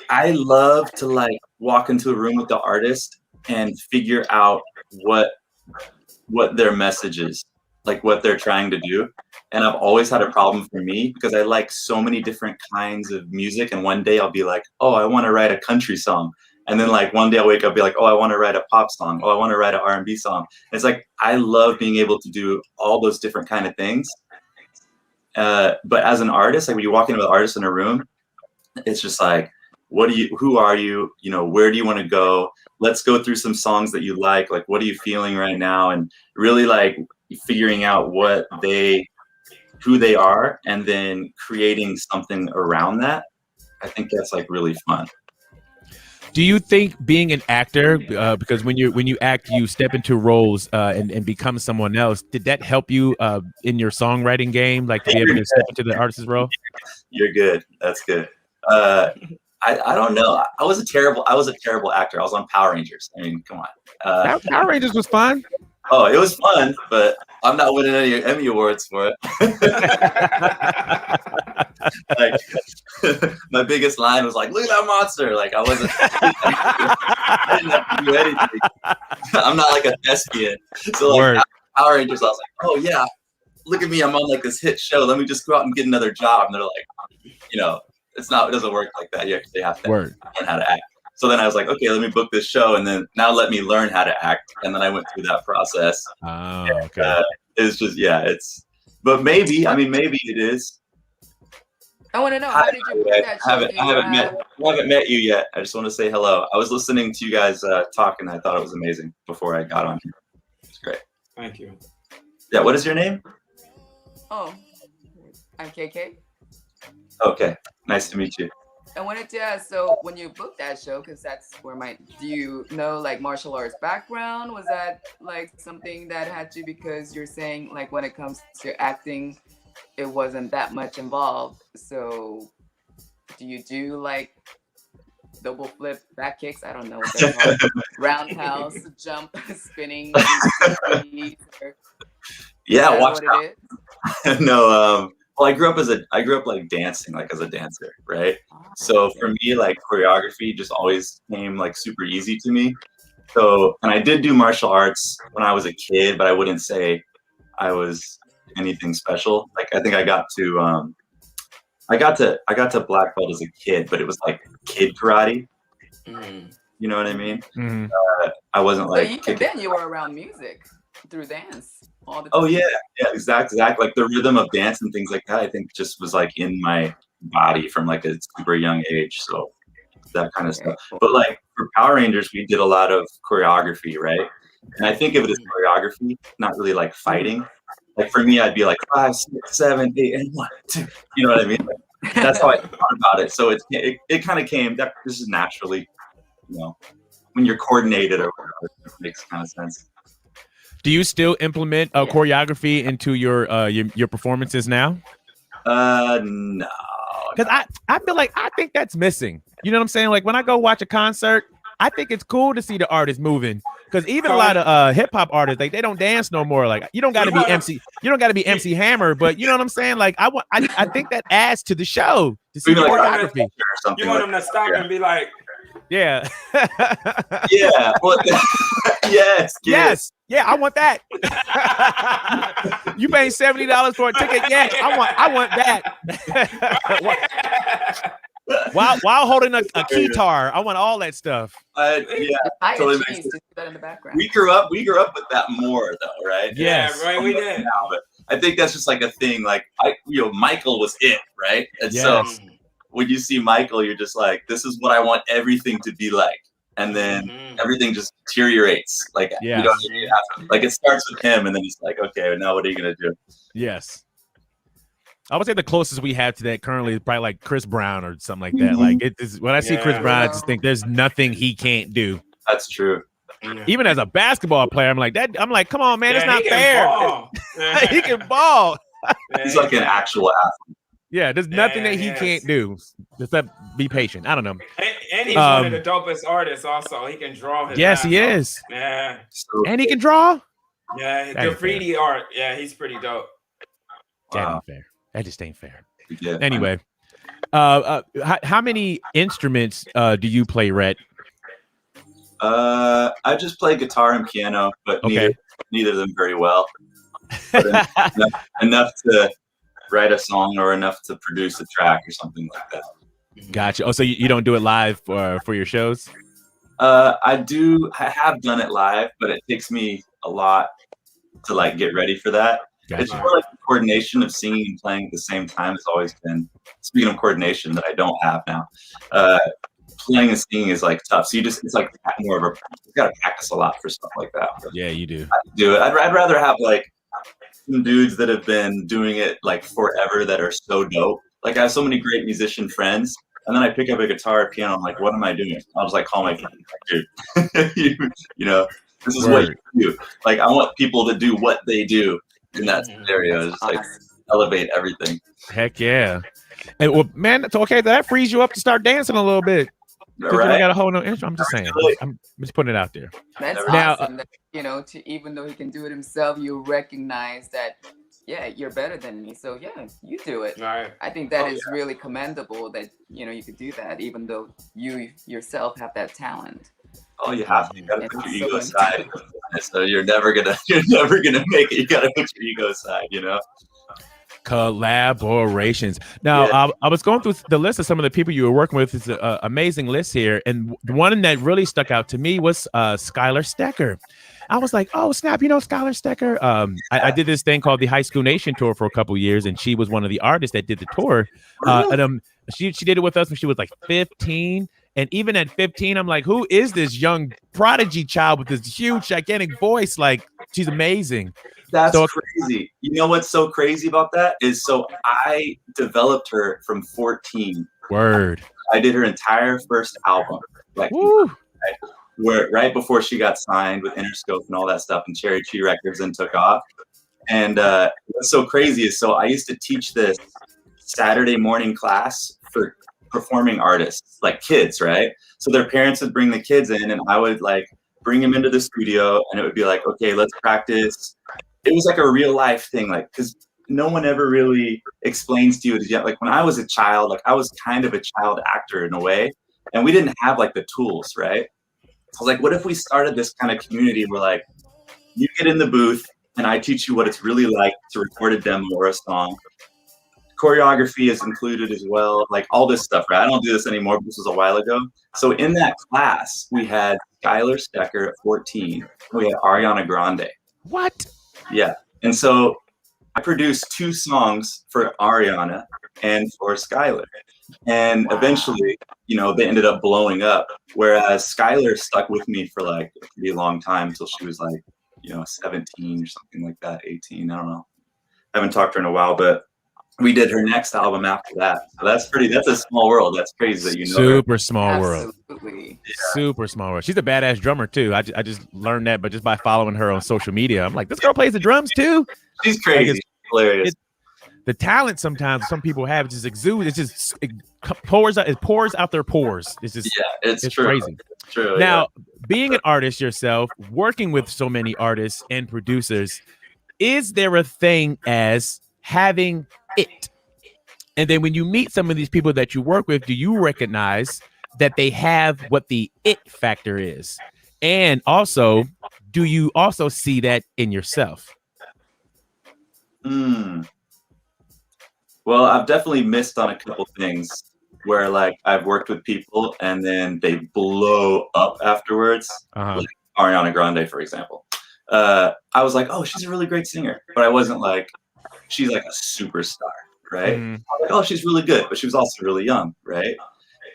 I love to like walk into a room with the artist and figure out what their message is, like what they're trying to do. And I've always had a problem for me because I like so many different kinds of music. And one day I'll be like, oh, I want to write a country song. And then like one day I'll wake up and be like, oh, I want to write a pop song. Oh, I want to write an R&B song. And it's like, I love being able to do all those different kind of things. But as an artist, like when you walk into an artist in a room, it's just like, who are you? Where do you want to go? Let's go through some songs that you like. Like, what are you feeling right now? And really like figuring out who they are, and then creating something around that. I think that's like really fun. Do you think being an actor, because when you act, you step into roles and become someone else, did that help you in your songwriting game, like to be able to step into the artist's role? You're good. That's good. I don't know. I was a terrible actor. I was on Power Rangers. I mean, come on. Power Rangers was fun. Oh, it was fun, but I'm not winning any Emmy Awards for it. Like, my biggest line was like, "Look at that monster!" Like I didn't have to do anything. I'm not like a thespian. So like Power Rangers, I was like, "Oh yeah, look at me! I'm on like this hit show. Let me just go out and get another job." And they're like, it doesn't work like that. You actually have to learn how to act. So then I was like, okay, let me book this show, and then now let me learn how to act. And then I went through that process. Oh, okay. It's just, but maybe it is. I want to know, how did you book that show? I haven't met you yet. I just want to say hello. I was listening to you guys talk, and I thought it was amazing before I got on here. Thank you. Yeah, what is your name? Oh, I'm KK. Okay, nice to meet you. I wanted to ask, so when you booked that show, because that's where do you know like martial arts background? Was that like something that had to, because you're saying like when it comes to acting, it wasn't that much involved. So do you do like double flip back kicks? I don't know what they're called. Roundhouse, jump, spinning. Yeah, watch what it out. No, well, I grew up like dancing, like as a dancer, right? So for me, like choreography just always came like super easy to me. So, and I did do martial arts when I was a kid, but I wouldn't say I was anything special. Like I think I got to black belt as a kid, but it was like kid karate. You know what I mean? I wasn't like. So then you were around music through dance. All the time. Oh yeah, exactly. Like the rhythm of dance and things like that, I think just was like in my body from like a super young age. So that kind of stuff. But like for Power Rangers, we did a lot of choreography, right? And I think of it as choreography, not really like fighting. Like for me, I'd be like 5, 6, 7, 8, and 1, 2. You know what I mean? Like, that's how I thought about it. So it kind of came. This is naturally, you know, when you're coordinated or whatever, it makes kind of sense. Do you still implement choreography into your performances now? No. Because I feel like I think that's missing. You know what I'm saying? Like when I go watch a concert, I think it's cool to see the artist moving. Because even a lot of hip hop artists, like they don't dance no more. Like you don't got to be MC. You don't got to be MC Hammer. But you know what I'm saying? Like I think that adds to the show to see the choreography. You want them to stop and be like, yeah. Yeah. Well, yes. Yeah, I want that. You paying $70 for a ticket? Yes, I want that. while holding a guitar, I want all that stuff. Yeah, totally makes sense. That in the background. We grew up with that more though, right? Yes. Yeah, right. We did. Now, but I think that's just like a thing. Like Michael was it, right? And so when you see Michael, you're just like, this is what I want everything to be like. And then everything just deteriorates. Like, you know, like it starts with him, and then he's like, okay, now what are you gonna do? Yes. I would say the closest we have to that currently is probably like Chris Brown or something like that. Like it is, when I see Chris Brown, I just think there's nothing he can't do. That's true. Even as a basketball player, I'm like, come on, man, it's not fair. He can ball. He's like an actual athlete. Yeah, there's nothing that he can't do except be patient. I don't know. And he's one of the dopest artists also. He can draw his Yes, he is. Yeah. And he can draw? Yeah, graffiti art. Yeah, he's pretty dope. That ain't fair. That just ain't fair. Yeah, anyway, how many instruments do you play, Rhett? I just play guitar and piano, but neither of them very well. But enough to write a song or enough to produce a track or something like that. Gotcha. Oh, so you don't do it live for your shows? I have done it live, but it takes me a lot to like get ready for that. Gotcha. It's more like the coordination of singing and playing at the same time has always been, speaking of coordination that I don't have now, playing and singing is like tough. So it's like more of you got to practice a lot for stuff like that. But yeah, you do. I do it. I'd rather have like some dudes that have been doing it like forever that are so dope. Like I have so many great musician friends, and then I pick up a guitar or piano. I'm like, what am I doing? I'll just like call my friend, like, dude, you know, this is what you do. Like I want people to do what they do in that scenario. Just like elevate everything. Heck yeah. And well, man, it's okay. That frees you up to start dancing a little bit. Right. I got a whole new instrument. I'm just saying. I'm just putting it out there. That's awesome. That, you know, even though he can do it himself, you recognize that, yeah, you're better than me. So yeah, you do it. Right. I think that is really commendable that, you know, you could do that, even though you yourself have that talent. Oh, you have to. You gotta put your ego aside. So you're never gonna make it. You gotta put your ego aside, you know. Collaborations. Now, I was going through the list of some of the people you were working with. It's an amazing list here, and the one that really stuck out to me was Skylar Stecker. I was like, oh snap, you know Skylar Stecker. I did this thing called the High School Nation tour for a couple years, and she was one of the artists that did the tour. And she did it with us when she was like 15. And even at 15, I'm like, who is this young prodigy child with this huge, gigantic voice? Like, she's amazing. That's so crazy. You know what's so crazy about that is, so I developed her from 14. Word. I did her entire first album, like where right before she got signed with Interscope and all that stuff, and Cherry Tree Records, and took off. And what's so crazy is, so I used to teach this Saturday morning class for performing artists, like kids, right? So their parents would bring the kids in, and I would like bring them into the studio, and it would be like, okay, let's practice. It was like a real life thing, like, because no one ever really explains to you it yet. Like when I was a child, like I was kind of a child actor in a way, and we didn't have like the tools, right? I was like, what if we started this kind of community where like you get in the booth and I teach you what it's really like to record a demo or a song. Choreography is included as well, like all this stuff, right? I don't do this anymore, but this was a while ago. So in that class, we had Skylar Stecker at 14. We had Ariana Grande. What? Yeah. And so I produced 2 songs for Ariana and for Skylar. And eventually, you know, they ended up blowing up. Whereas Skylar stuck with me for like a pretty long time until she was like, you know, 17 or something like that, 18. I don't know. I haven't talked to her in a while, but we did her next album after that. So that's a small world. That's crazy that you know. Super small world. Absolutely. Yeah. Super small world. She's a badass drummer too. I just learned that, but just by following her on social media, I'm like, this girl plays the drums too. She's crazy. Hilarious. The talent sometimes some people have just exudes. It pours out their pores. It's just it's true. Crazy. It's true. Now, being an artist yourself, working with so many artists and producers, is there a thing as having it? And then when you meet some of these people that you work with, do you recognize that they have what the it factor is? And also, do you also see that in yourself? Well, I've definitely missed on a couple things where like I've worked with people and then they blow up afterwards. Like Ariana Grande, for example. I was like, oh, she's a really great singer, but I wasn't like, she's like a superstar, right? I was like, oh, she's really good, but she was also really young, right?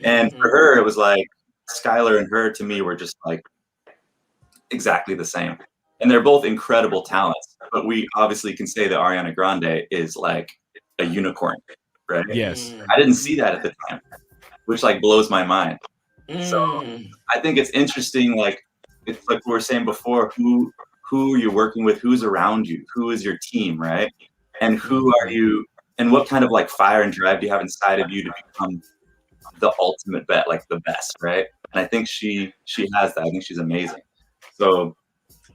And for her, it was like Skylar and her to me were just like exactly the same. And they're both incredible talents, but we obviously can say that Ariana Grande is like a unicorn, right? Yes. I didn't see that at the time, which like blows my mind. So I think it's interesting, like it's like we were saying before, who are you working with, who's around you, who is your team, right? And who are you, and what kind of like fire and drive do you have inside of you to become the ultimate like the best, right? And I think she has that. I think she's amazing. So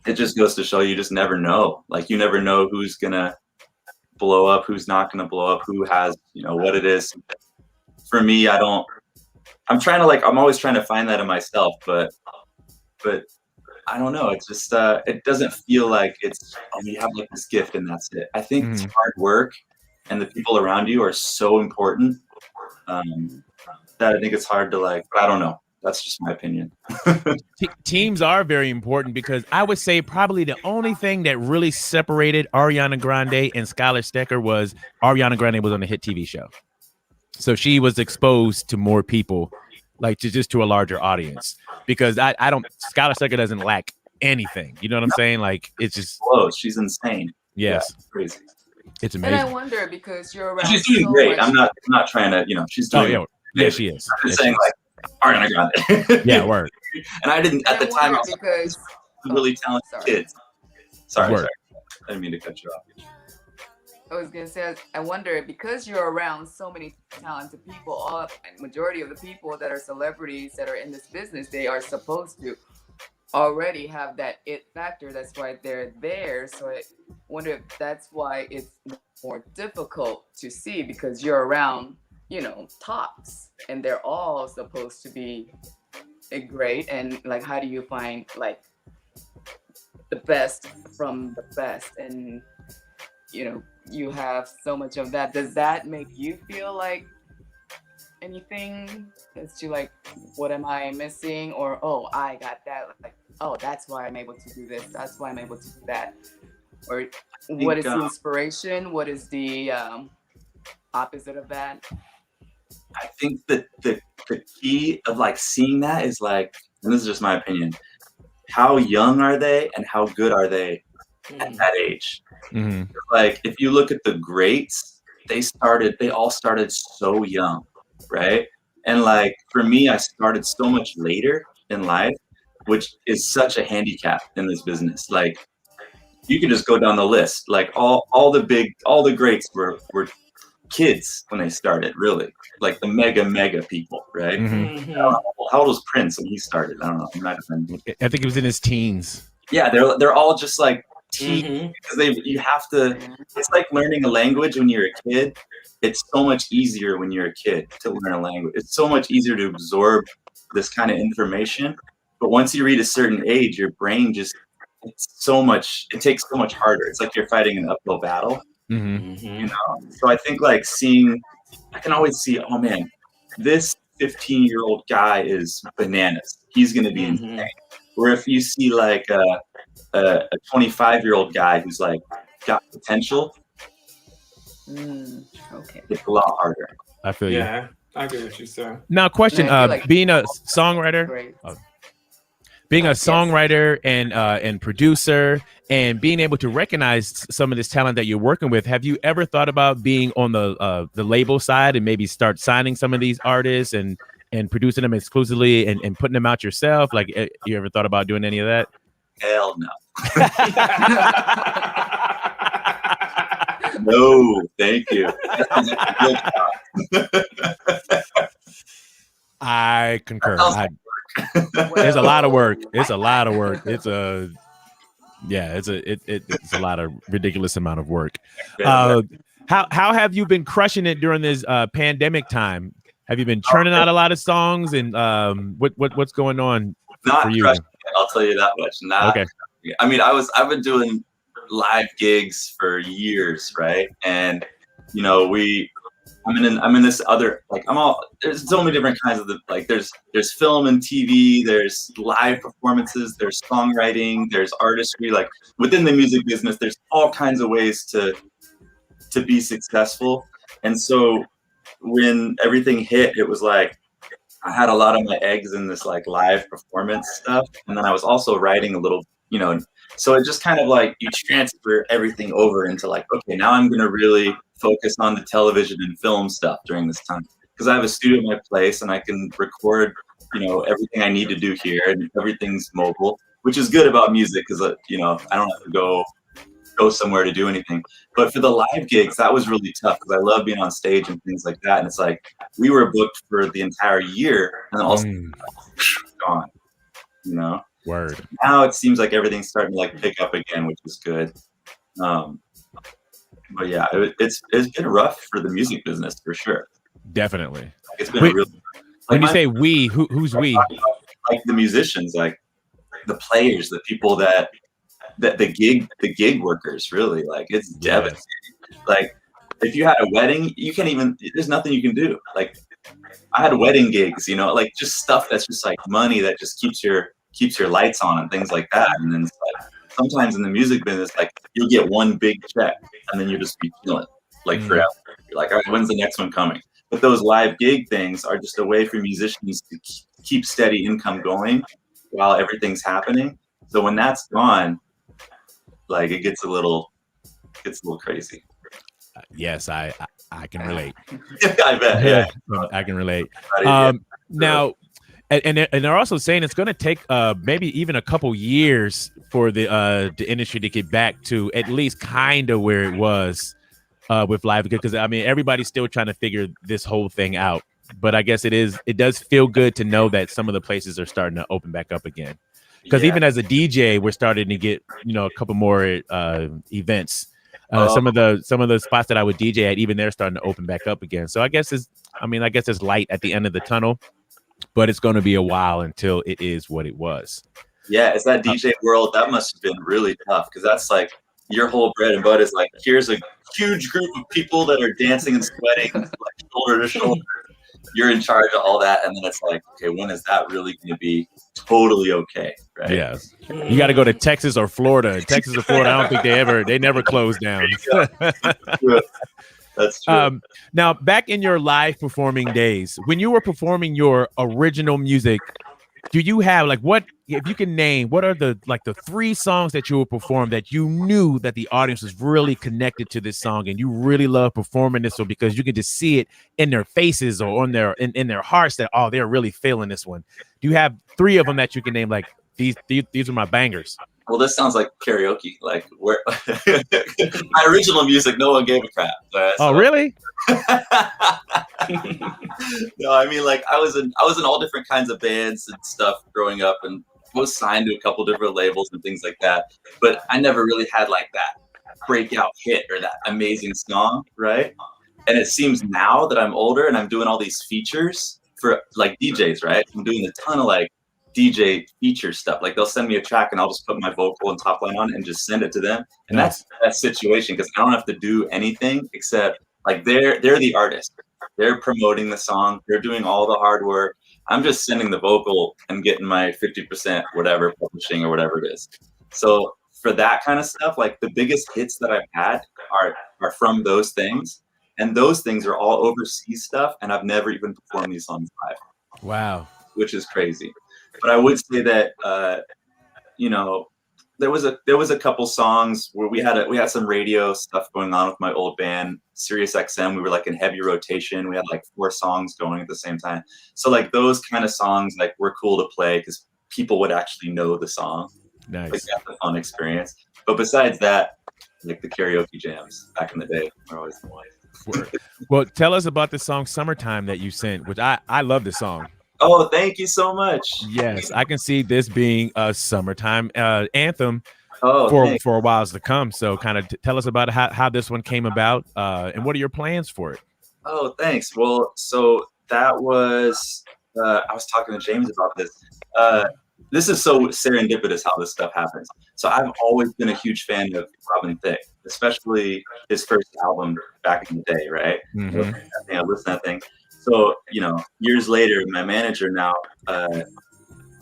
it just goes to show you just never know. Like you never know who's gonna blow up, who's not gonna blow up, who has, you know, what it is. For me, I'm always trying to find that in myself, but I don't know. It's just it doesn't feel like it's, oh, you have like this gift and that's it. I think it's hard work and the people around you are so important that I think it's hard to like, I don't know. That's just my opinion. Teams are very important because I would say probably the only thing that really separated Ariana Grande and Skylar Stecker was Ariana Grande was on a hit TV show. So she was exposed to more people, like to a larger audience, because Skylar Stecker doesn't lack anything. You know what I'm saying? Like it's just close. She's insane. Yes. Yeah, crazy. It's amazing. And I wonder because you're around. She's doing great. I'm not trying to, you know, she's doing yeah, she is. I'm just saying like Ariana Grande. Yeah, word. And I didn't at the time. I was because really talented kids. Sorry, Word. I didn't mean to cut you off. I was gonna say, I wonder because you're around so many talented people, majority of the people that are celebrities that are in this business, they are supposed to already have that it factor. That's why they're there. So I wonder if that's why it's more difficult to see because you're around, you know, tops and they're all supposed to be great. And like, how do you find like the best from the best? And, you know, you have so much of that. Does that make you feel like anything as to like, what am I missing? Or, oh, I got that. Like, oh, that's why I'm able to do this. That's why I'm able to do that. Or what is the inspiration? What is the opposite of that? I think that the key of like seeing that is like, and this is just my opinion, how young are they and how good are they at that age. Like if you look at the greats, they all started so young, right? And like for me, I started so much later in life, which is such a handicap in this business. Like you can just go down the list. Like all the greats were kids when they started, really. Like the mega people, right? How old was Prince when he started? I don't know. He might have been. I think he was in his teens. Yeah, they're all just like teens because you have to. It's like learning a language when you're a kid. It's so much easier when you're a kid to learn a language. It's so much easier to absorb this kind of information. But once you reach a certain age, your brain it takes so much harder. It's like you're fighting an uphill battle. You know? So I think like I can always see, oh man, this 15-year-old guy is bananas. He's going to be insane. Or if you see like a 25-year-old guy who's like got potential, okay, it's a lot harder. I feel you. Yeah, I get what you said. Now, question: being a songwriter, being a songwriter and producer, and being able to recognize some of this talent that you're working with, have you ever thought about being on the label side and maybe start signing some of these artists and producing them exclusively and putting them out yourself? Like, you ever thought about doing any of that? Hell no. No, thank you. I concur. There's a lot of work. It's a lot of work. It's a lot of ridiculous amount of work. How have you been crushing it during this pandemic time? Have you been churning out a lot of songs, and what's going on Not for you? crushing it, I'll tell you that much. Okay. I mean, I've been doing live gigs for years, right? And you know, I'm in this other, like, there's so many different kinds of there's film and TV, there's live performances, there's songwriting, there's artistry. Like within the music business, there's all kinds of ways to be successful. And so when everything hit, it was like I had a lot of my eggs in this like live performance stuff, and then I was also writing a little, you know. So it just kind of like you transfer everything over into like, okay, now I'm going to really focus on the television and film stuff during this time, because I have a studio in my place and I can record, you know, everything I need to do here, and everything's mobile, which is good about music because, you know, I don't have to go somewhere to do anything. But for the live gigs, that was really tough because I love being on stage and things like that. And it's like we were booked for the entire year and then also gone, you know. Word. Now it seems like everything's starting to like pick up again, which is good. But yeah, it's been rough for the music business for sure. Definitely. It's been really. When you say we, who's we? Like the musicians, like the players, the people that the gig workers, really. Like it's devastating. Like if you had a wedding, you can't even. There's nothing you can do. Like I had wedding gigs, you know, like just stuff that's just like money that just keeps your lights on and things like that. And then it's like sometimes in the music business, like you'll get one big check and then you'll just be feeling like forever. You're like, all right, when's the next one coming? But those live gig things are just a way for musicians to keep steady income going while everything's happening. So when that's gone, like it gets a little crazy. Yes, I can relate. I bet. Yeah, I can relate. Now. And they're also saying it's going to take maybe even a couple years for the industry to get back to at least kind of where it was with live, because I mean everybody's still trying to figure this whole thing out. But I guess it does feel good to know that some of the places are starting to open back up again. Because even as a DJ, we're starting to get, you know, a couple more events. Some of the spots that I would DJ at, even they're starting to open back up again. So I guess there's light at the end of the tunnel. But it's going to be a while until it is what it was. Yeah, it's that DJ world. That must have been really tough because that's like your whole bread and butter is like, here's a huge group of people that are dancing and sweating like shoulder to shoulder. You're in charge of all that. And then it's like, okay, when is that really going to be totally okay? Right? Yeah. You got to go to Texas or Florida. Texas or Florida, I don't think they never close down. That's true. Now, back in your live performing days, when you were performing your original music, do you have like what if you can name what are the 3 songs that you will perform that you knew that the audience was really connected to this song and you really love performing this one because you can just see it in their faces or on their in their hearts that they're really feeling this one. Do you have 3 of them that you can name like these are my bangers? Well, this sounds like karaoke. Like where my original music, no one gave a crap. Oh, really? No, I mean, like I was in all different kinds of bands and stuff growing up, and was signed to a couple different labels and things like that. But I never really had like that breakout hit or that amazing song, right? And it seems now that I'm older and I'm doing all these features for like DJs, right? I'm doing a ton of like DJ feature stuff. Like they'll send me a track and I'll just put my vocal and top line on it and just send it to them. And that's that situation because I don't have to do anything except like they're the artist. They're promoting the song. They're doing all the hard work. I'm just sending the vocal and getting my 50% whatever publishing or whatever it is. So for that kind of stuff, like the biggest hits that I've had are from those things. And those things are all overseas stuff. And I've never even performed these songs live. Wow. Which is crazy. But I would say that, there was a couple songs where we had some radio stuff going on with my old band, Sirius XM. We were like in heavy rotation. We had like 4 songs going at the same time. So like those kind of songs like were cool to play because people would actually know the song. Nice. Like that's a fun experience. But besides that, like the karaoke jams back in the day were always the one. Well, tell us about the song "Summertime" that you sent, which I love the song. Oh, thank you so much. Yes, I can see this being a summertime anthem for a while to come. So kind of tell us about how this one came about and what are your plans for it? Oh, thanks. Well, so that was, I was talking to James about this. This is so serendipitous how this stuff happens. So I've always been a huge fan of Robin Thicke, especially his first album back in the day, right? Mm-hmm. I listened to that thing. So, years later, my manager now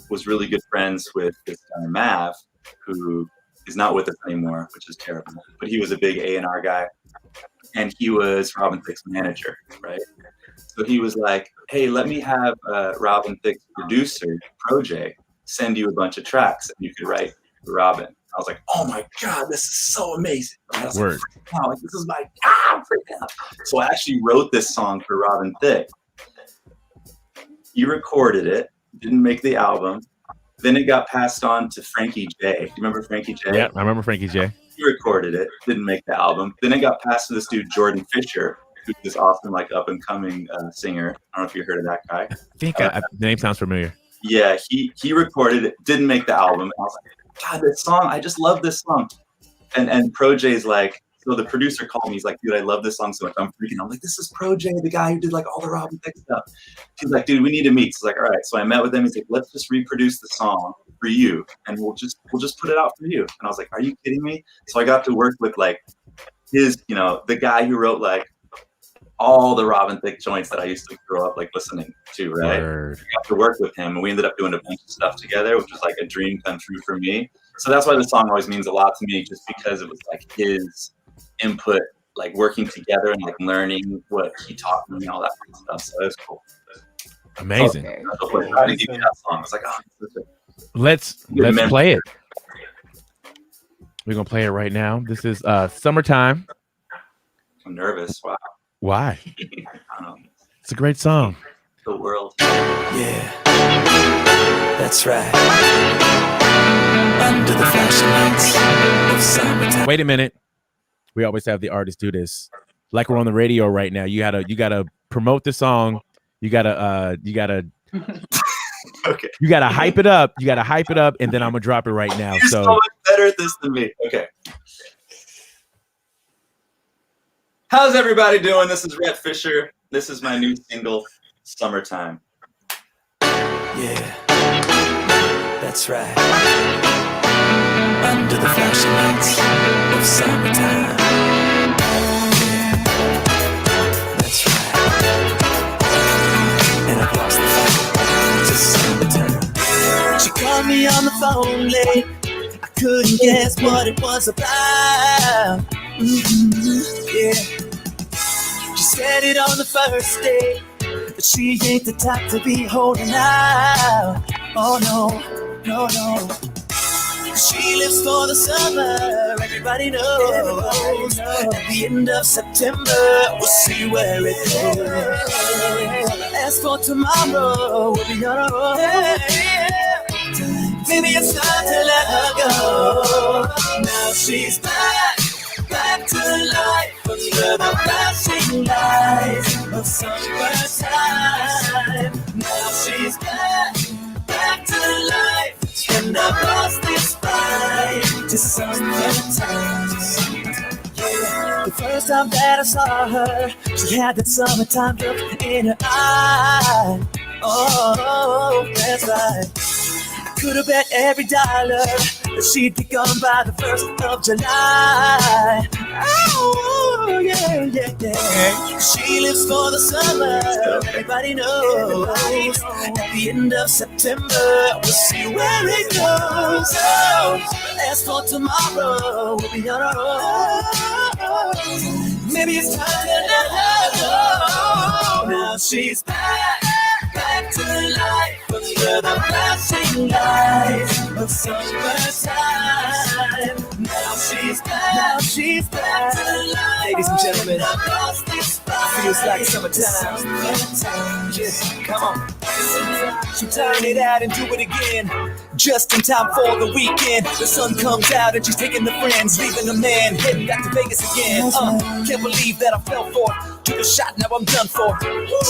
was really good friends with this guy, Mav, who is not with us anymore, which is terrible. But he was a big A&R guy, and he was Robin Thicke's manager, right? So he was like, hey, let me have Robin Thicke's producer, Proj, send you a bunch of tracks, and you could write for Robin. I was like, oh my God, this is so amazing. I was Word. like, wow, like, this is my freaking out. So I actually wrote this song for Robin Thicke. He recorded it, didn't make the album. Then it got passed on to Frankie J. Do you remember Frankie J? Yeah, I remember Frankie J. He recorded it, didn't make the album. Then it got passed to this dude, Jordan Fisher, who's this awesome, like, up-and-coming singer. I don't know if you heard of that guy. I think the name sounds familiar. Yeah, he recorded it, didn't make the album. I was like, God, this song, I just love this song. And Proj like, so the producer called me, he's like, dude, I love this song so much. I'm freaking out. I'm like, this is Proj, the guy who did like all the Robin Thicke stuff. He's like, dude, we need to meet. So I was like, all right. So I met with him. He's like, let's just reproduce the song for you, and we'll just put it out for you. And I was like, are you kidding me? So I got to work with like his, the guy who wrote like all the Robin Thicke joints that I used to grow up like listening to, right? Word. I got to work with him, and we ended up doing a bunch of stuff together, which was like a dream come true for me. So that's why the song always means a lot to me, just because it was like his input, like working together and like learning what he taught me and all that kind of stuff. So it was cool. Amazing. Okay. I didn't give you that song. It's like, let's play it. We're gonna play it right now. This is "Summertime." I'm nervous. Wow. Why? I don't know. It's a great song. The world. Yeah, that's right. Under the flashing lights of summertime. Wait a minute. We always have the artists do this. Like we're on the radio right now. You gotta promote the song. You gotta okay. You gotta hype it up. You gotta hype it up, and then I'm gonna drop it right now. You're so much better at this than me. Okay. How's everybody doing? This is Rhett Fisher. This is my new single, "Summertime." Yeah, that's right. Under the flashing lights of summertime. Yeah, that's right. And I've lost the fight to summertime. She called me on the phone late. I couldn't guess what it was about. Yeah. She said it on the first day, but she ain't the type to be holding out. Oh no, no, no. She lives for the summer, everybody knows. At the end of September, we'll see where it goes. As for tomorrow, we'll be on our own. Maybe it's time to let her go. Now she's back to life, under the flashing lights of summertime. Now she's back to life. And I've lost this fight to summertime. Yeah. The first time that I saw her, she had that summertime look in her eye. Oh, that's right. Could have bet every dollar that she'd be gone by the 1st of July. Oh, yeah, yeah, yeah. She lives for the summer, everybody knows. At the end of September, we'll see where it goes. Oh, as for tomorrow, we'll be on our own. Maybe it's time to let her go. Now she's back to life, under the flashing lights of summertime. Now she's back to life. Ladies and gentlemen, feels like summertime. Yeah, come on. She turn it out and do it again, just in time for the weekend. The sun comes out and she's taking the friends, leaving the man, heading back to Vegas again. Can't believe that I fell for it. Took a shot, now I'm done for.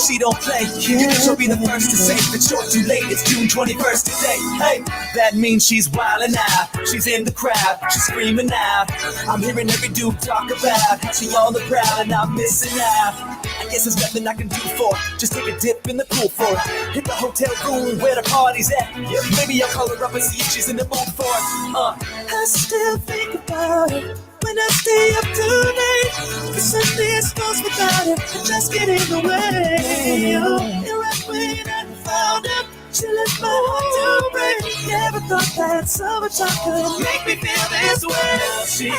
She don't play. You can she'll be the first to say it's short too late. It's June 21st today. Hey, that means she's wildin' out. She's in the crowd, she's screaming out. I'm hearing every dude talk about how she on the prowl and I'm missing out. I guess there's nothing I can do for it. Just take a dip in the pool for it. Hit the hotel room where the party's at. Yeah, maybe I'll call her up and see if she's in the mood for it. I still think about it when I stay up too late. Cause Sundays goes without it, I just get in the way. You're right when I found it. She left my heart to break. Never thought that summertime could make me feel this way. She's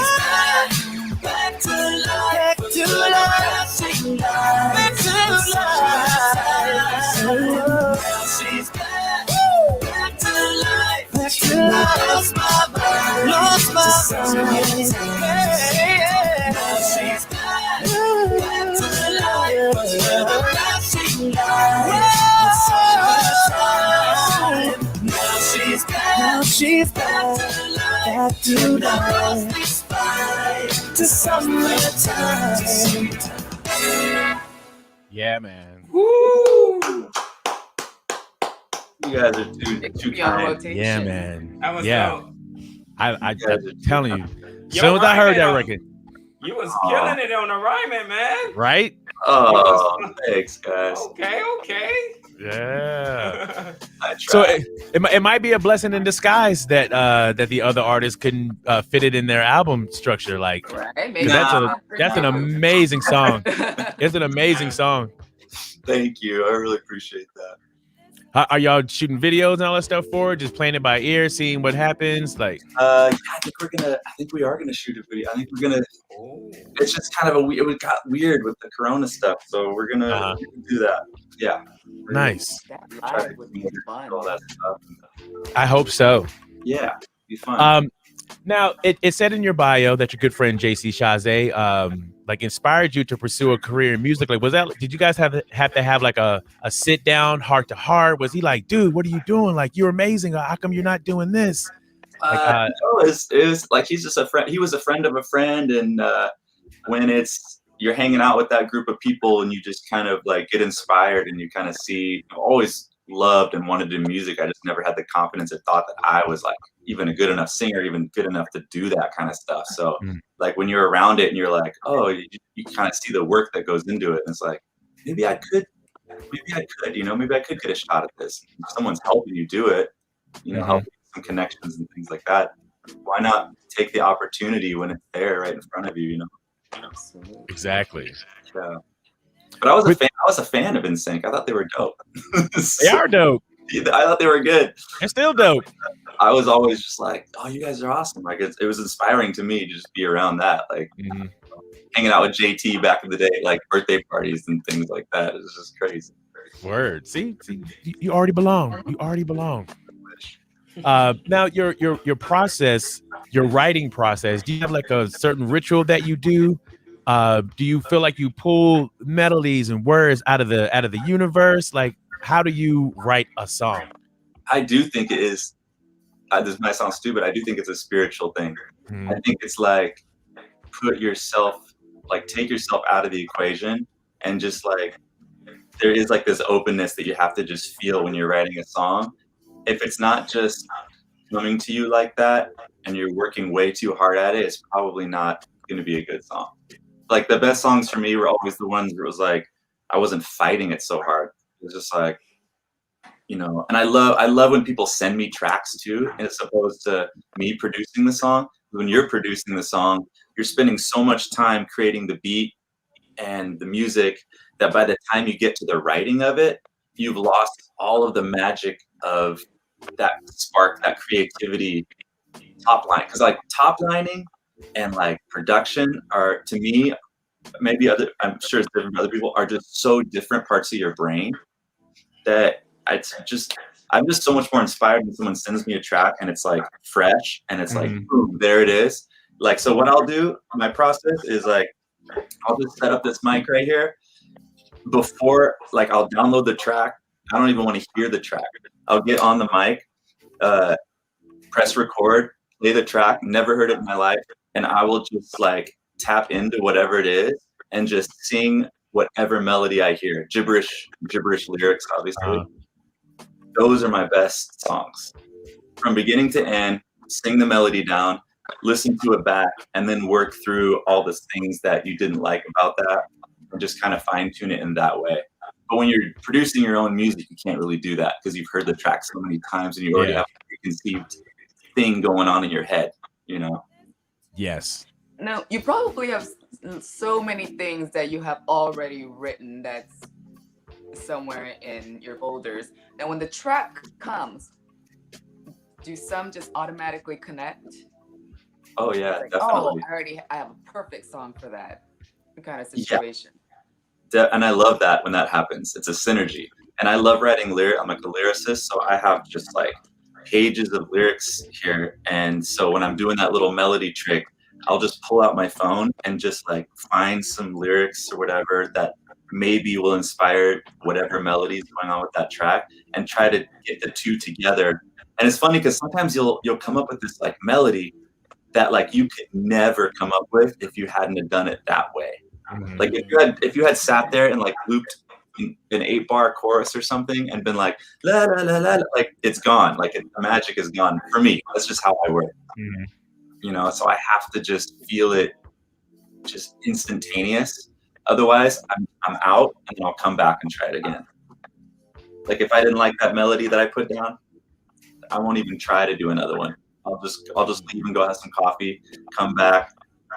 back to life, back to life, back to life. Now she's back to life, back to life. Lost my mind. Now she's back to life, but flashing lights. Now she's back to life, to summertime. Yeah, man. Woo! You guys are too kind. Yeah, man. That was yeah. dope. I'm telling you. As Yo, soon as I heard that rhyming record. You was killing it on the rhyming, man. Right? Oh, thanks, guys. Okay. Yeah. I tried. So it might be a blessing in disguise that that the other artists couldn't fit it in their album structure. Like, Right? Maybe that's an amazing song. It's an amazing song. Thank you. I really appreciate that. Are y'all shooting videos and all that stuff for it? Just playing it by ear, seeing what happens? Like, I think we are gonna shoot a video. I think we're gonna. It's just kind of it got weird with the Corona stuff, so we're gonna do that. Yeah. Nice. Live would be fun. All that stuff. I hope so. Yeah, be fun. Now it said in your bio that your good friend JC Chazé like inspired you to pursue a career in music. Like, was that? Did you guys have to have like a sit down, heart to heart? Was he like, dude, what are you doing? Like, you're amazing. How come you're not doing this? No, it was like he's just a friend. He was a friend of a friend, and when you're hanging out with that group of people, and you just kind of like get inspired, and you kind of see. I've always loved and wanted to do music. I just never had the confidence or thought that I was like even a good enough singer, even good enough to do that kind of stuff. So like when you're around it and you're like, oh, you kind of see the work that goes into it, and it's like maybe I could, maybe I could get a shot at this. If someone's helping you do it, help some connections and things like that. Why not take the opportunity when it's there right in front of you? Exactly. Yeah. But I was a fan of NSYNC. I thought they were dope. They are dope. I thought they were good. They're still dope. I was always just like, oh, you guys are awesome. Like it was inspiring to me to just be around that, like hanging out with JT back in the day, like birthday parties and things like that. It was just crazy. Word. See, you already belong. You already belong. Now your process, your writing process, do you have like a certain ritual that you do? Do you feel like you pull melodies and words out of the universe? Like, how do you write a song? I do think it is. This might sound stupid. I do think it's a spiritual thing. I think it's like take yourself out of the equation and just like there is like this openness that you have to just feel when you're writing a song. If it's not just coming to you like that and you're working way too hard at it, it's probably not going to be a good song. Like the best songs for me were always the ones where it was like I wasn't fighting it so hard. It was just like, you know, and I love when people send me tracks too, as opposed to me producing the song. When you're producing the song, you're spending so much time creating the beat and the music that by the time you get to the writing of it, you've lost all of the magic of that spark, that creativity top line. Because like top lining and like production are, to me, I'm sure it's different for other people, are just so different parts of your brain that I'm just so much more inspired when someone sends me a track and it's like fresh and it's like, boom, there it is. Like, so what I'll do, my process is like, I'll just set up this mic right here before, like I'll download the track. I don't even want to hear the track. I'll get on the mic, press record, play the track, never heard it in my life. And I will just like tap into whatever it is and just sing whatever melody I hear. Gibberish lyrics, obviously. Those are my best songs. From beginning to end, sing the melody down, listen to it back, and then work through all the things that you didn't like about that and just kind of fine tune it in that way. But when you're producing your own music, you can't really do that because you've heard the track so many times and you already have a preconceived thing going on in your head, you know? Yes. Now, you probably have so many things that you have already written that's somewhere in your folders. Now, when the track comes, do some just automatically connect? Oh, yeah, like, definitely. Oh, I have a perfect song for that kind of situation. Yeah. And I love that when that happens. It's a synergy. And I love writing lyrics. I'm like a lyricist, so I have just like pages of lyrics here. And so when I'm doing that little melody trick, I'll just pull out my phone and just like find some lyrics or whatever that maybe will inspire whatever melody is going on with that track and try to get the two together. And it's funny because sometimes you'll come up with this like melody that like you could never come up with if you hadn't have done it that way. Like if you had sat there and like looped an 8-bar chorus or something and been like la la la la, like it's gone. Like the magic is gone for me. That's just how I work. You know, so I have to just feel it just instantaneous. Otherwise, I'm out and then I'll come back and try it again. Like if I didn't like that melody that I put down, I won't even try to do another one. I'll just leave and go have some coffee, come back.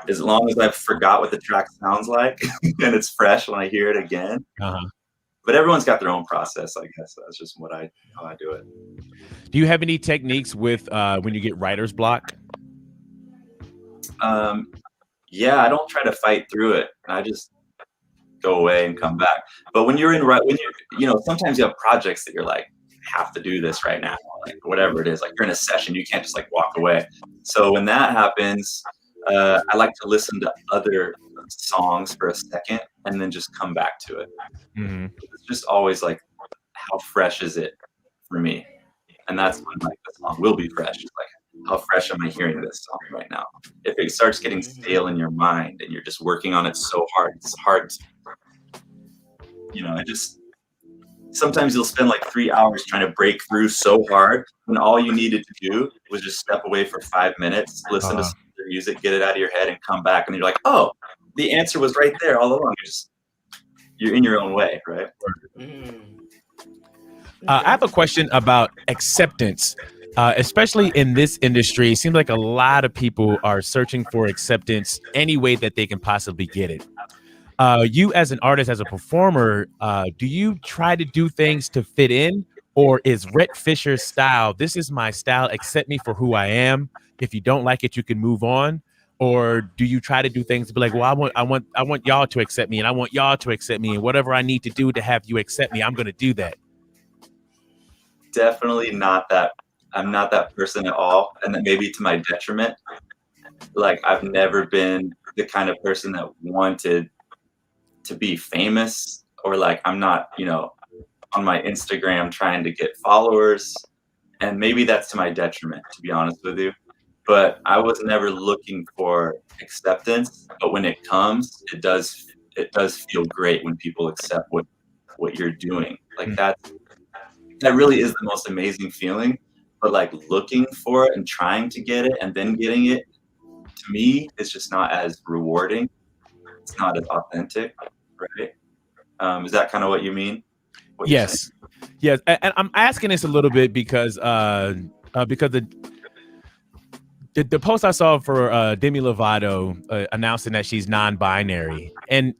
As long as I forgot what the track sounds like and it's fresh when I hear it again. But everyone's got their own process, I guess. That's just how I do it. Do you have any techniques with when you get writer's block? Yeah, I don't try to fight through it. I just go away and come back. But when you're sometimes you have projects that you're like, have to do this right now, like whatever it is. Like you're in a session, you can't just like walk away. So when that happens, I like to listen to other songs for a second and then just come back to it. It's just always like, how fresh is it for me? And that's when like the song will be fresh. It's like, how fresh am I hearing this song right now? If it starts getting stale in your mind and you're just working on it so hard, it's hard to, sometimes you'll spend like 3 hours trying to break through so hard when all you needed to do was just step away for 5 minutes, listen to some other music, get it out of your head and come back. And you're like, oh, the answer was right there all along. You're in your own way, right? I have a question about acceptance. Especially in this industry, it seems like a lot of people are searching for acceptance any way that they can possibly get it. You as an artist, as a performer, do you try to do things to fit in? Or is Rhett Fisher's style, this is my style, accept me for who I am. If you don't like it, you can move on. Or do you try to do things to be like, well, I want y'all to accept me and I want y'all to accept me. And whatever I need to do to have you accept me, I'm going to do that. Definitely not that. I'm not that person at all, and that maybe to my detriment. Like I've never been the kind of person that wanted to be famous, or like I'm not, you know, on my Instagram trying to get followers, and maybe that's to my detriment, to be honest with you. But I was never looking for acceptance. But when it comes, it does feel great when people accept what you're doing. Like that really is the most amazing feeling. But like looking for it and trying to get it and then getting it, to me, it's just not as rewarding. It's not as authentic, right? Is that kind of what you mean? Yes. And I'm asking this a little bit because the post I saw for Demi Lovato announcing that she's non-binary, and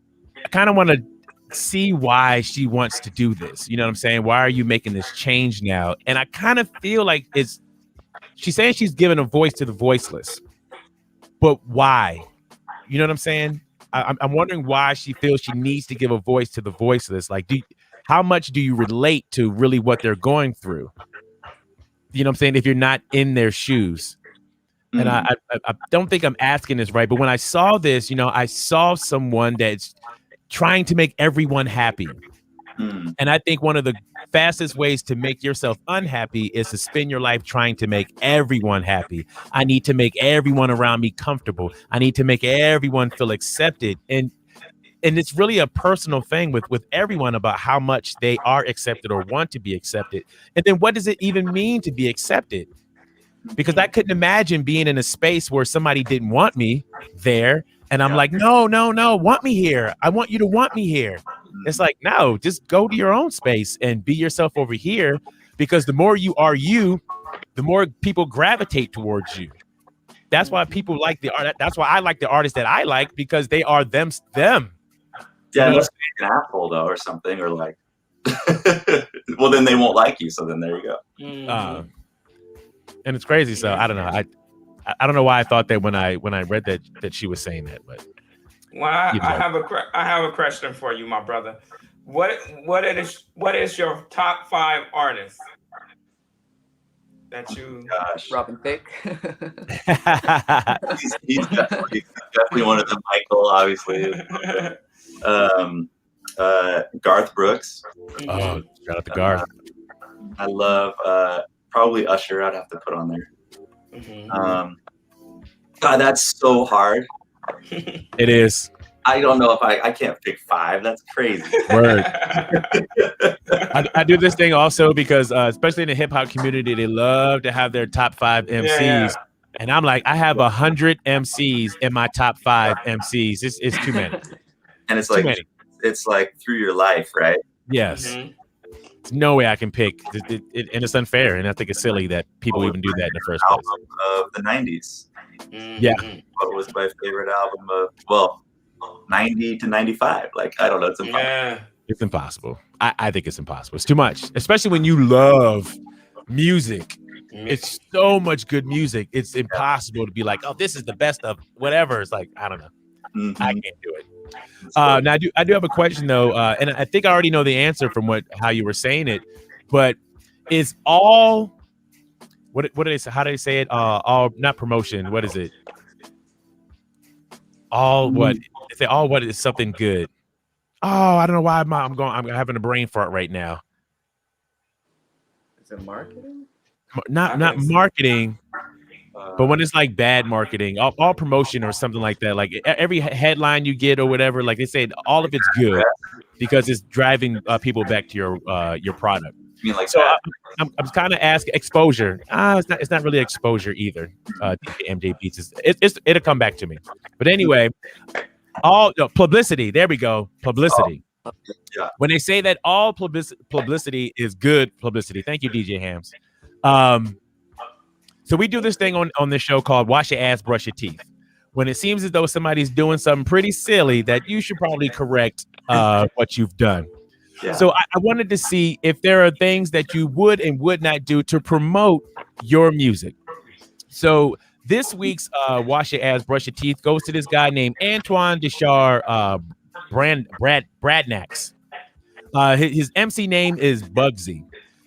I kind of want to see why she wants to do this. You know what I'm saying? Why are you making this change now? And I kind of feel like she's saying she's giving a voice to the voiceless, but why? You know what I'm saying? I'm wondering why she feels she needs to give a voice to the voiceless. Like, how much do you relate to really what they're going through? You know what I'm saying? If you're not in their shoes. And I don't think I'm asking this right, but when I saw this, you know, I saw someone that's trying to make everyone happy. And I think one of the fastest ways to make yourself unhappy is to spend your life trying to make everyone happy. I need to make everyone around me comfortable. I need to make everyone feel accepted. And it's really a personal thing with everyone about how much they are accepted or want to be accepted. And then what does it even mean to be accepted? Because I couldn't imagine being in a space where somebody didn't want me there. And I'm like, no, want me here. I want you to want me here. It's like, no, just go to your own space and be yourself over here. Because the more you are you, the more people gravitate towards you. That's why people like the art. That's why I like the artists that I like, because they are them. Yeah, unless you're an asshole though, or something, or like, well, then they won't like you. So then there you go. And it's crazy. So I don't know. I don't know why I thought that when I read that she was saying that, but well, I have a question for you, my brother. What is your top 5 artists that you? Gosh. Robin Thicke. he's definitely one of them. Michael, obviously. Garth Brooks. Oh, shout out to Garth. I love probably Usher. I'd have to put on there. God, that's so hard. It is. I don't know if I can't pick 5. That's crazy. Word. I do this thing also because especially in the hip hop community, they love to have their top 5 MCs. Yeah. And I'm like, I have 100 MCs in my top 5 MCs. It's too many. And it's like through your life, right? Yes. There's no way I can pick, and it's unfair, and I think it's silly that people even do that in the first place. Album of the 90s. Yeah. What was my favorite album of 90 to 95? Like, I don't know. It's impossible. Yeah. It's impossible. I think it's impossible. It's too much, especially when you love music. It's so much good music. It's impossible to be like, oh, this is the best of whatever. It's like, I don't know. I can't do it. Now I do have a question though, and I think I already know the answer from how you were saying it, but is all what do they say? How do they say it? All not promotion. What is it? All what? They say all what is something good. Oh, I don't know why I'm having a brain fart right now. Is it marketing? Not marketing. But when it's like bad marketing, all promotion or something like that, like every headline you get or whatever, like they say, all of it's good because it's driving people back to your product. You mean like so I'm kind of asking exposure. It's not really exposure either. MJ Beats it'll come back to me. But anyway, publicity. There we go. Publicity. Yeah. When they say that all publicity is good publicity. Thank you, DJ Hams. So we do this thing on this show called Wash Your Ass, Brush Your Teeth. When it seems as though somebody's doing something pretty silly that you should probably correct what you've done. Yeah. So I wanted to see if there are things that you would and would not do to promote your music. So this week's Wash Your Ass, Brush Your Teeth goes to this guy named Antoine Deshar Bradnax. His MC name is Bugsy.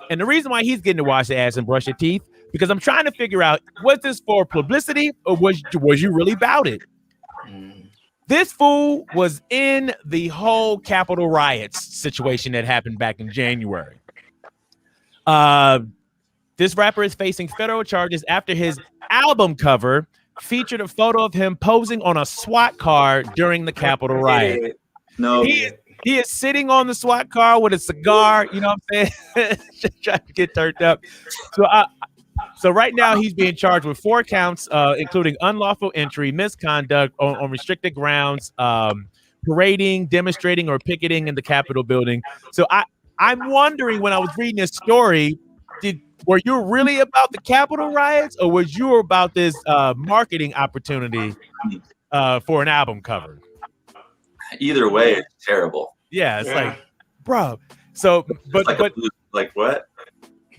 And the reason why he's getting to wash your ass and brush your teeth, because I'm trying to figure out, was this for publicity or was you really about it? This fool was in the whole Capitol riots situation that happened back in January. This rapper is facing federal charges after his album cover featured a photo of him posing on a SWAT car during the Capitol riot. No, he is sitting on the SWAT car with a cigar, you know what I'm saying? Just trying to get turned up. So right now he's being charged with 4 counts, including unlawful entry, misconduct on restricted grounds, parading, demonstrating, or picketing in the Capitol building. So I'm wondering, when I was reading this story, were you really about the Capitol riots, or was you about this marketing opportunity for an album cover? Either way, it's terrible. Yeah, it's like, bro. So, but what?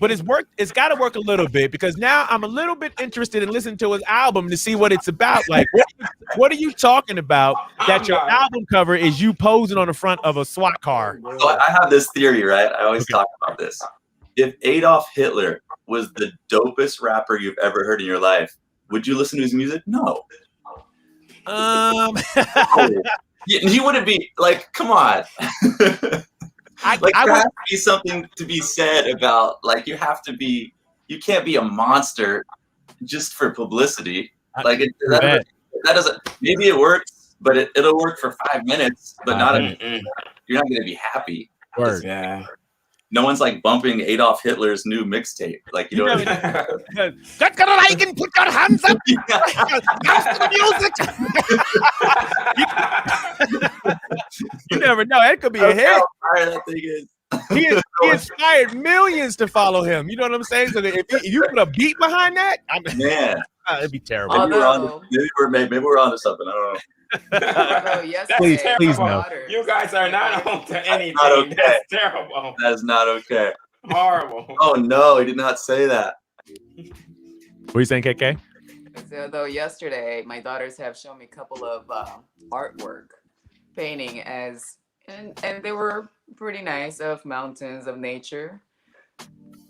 But it's got to work a little bit, because now I'm a little bit interested in listening to his album to see what it's about. Like, what are you talking about that your album cover is you posing on the front of a SWAT car? So I have this theory, right? I always talk about this. If Adolf Hitler was the dopest rapper you've ever heard in your life, would you listen to his music? No. He wouldn't be like, come on. There has to be something to be said about, like, you can't be a monster just for publicity. Like, that doesn't, maybe it works, but it'll work for 5 minutes, but you're not going to be happy. Yeah. No one's like bumping Adolf Hitler's new mixtape. Like, you know what I mean? Put your hands up. Dance to the music. You never know. That could be a hit. That thing is. He inspired millions to follow him. You know what I'm saying? So if you put a beat behind that, man, it'd be terrible. Maybe we're onto something. I don't know. Please no. You guys are not on to anything. Not okay. That's terrible. That is not okay. Horrible. Oh no, he did not say that. What are you saying, KK? So, though yesterday my daughters have shown me a couple of artwork, painting and they were pretty nice, of mountains, of nature.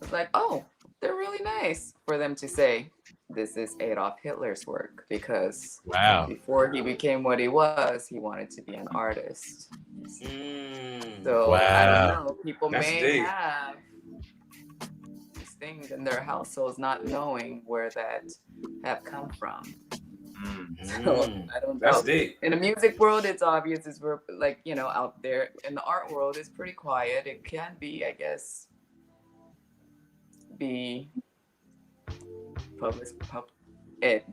It's like, oh, they're really nice for them to say this is Adolf Hitler's work, because before he became what he was, he wanted to be an artist. So I don't know, people may have these things in their households not knowing where that have come from. So I don't know. In the music world, it's obvious. It's like, you know, out there. In the art world, it's pretty quiet. It can be, I guess, be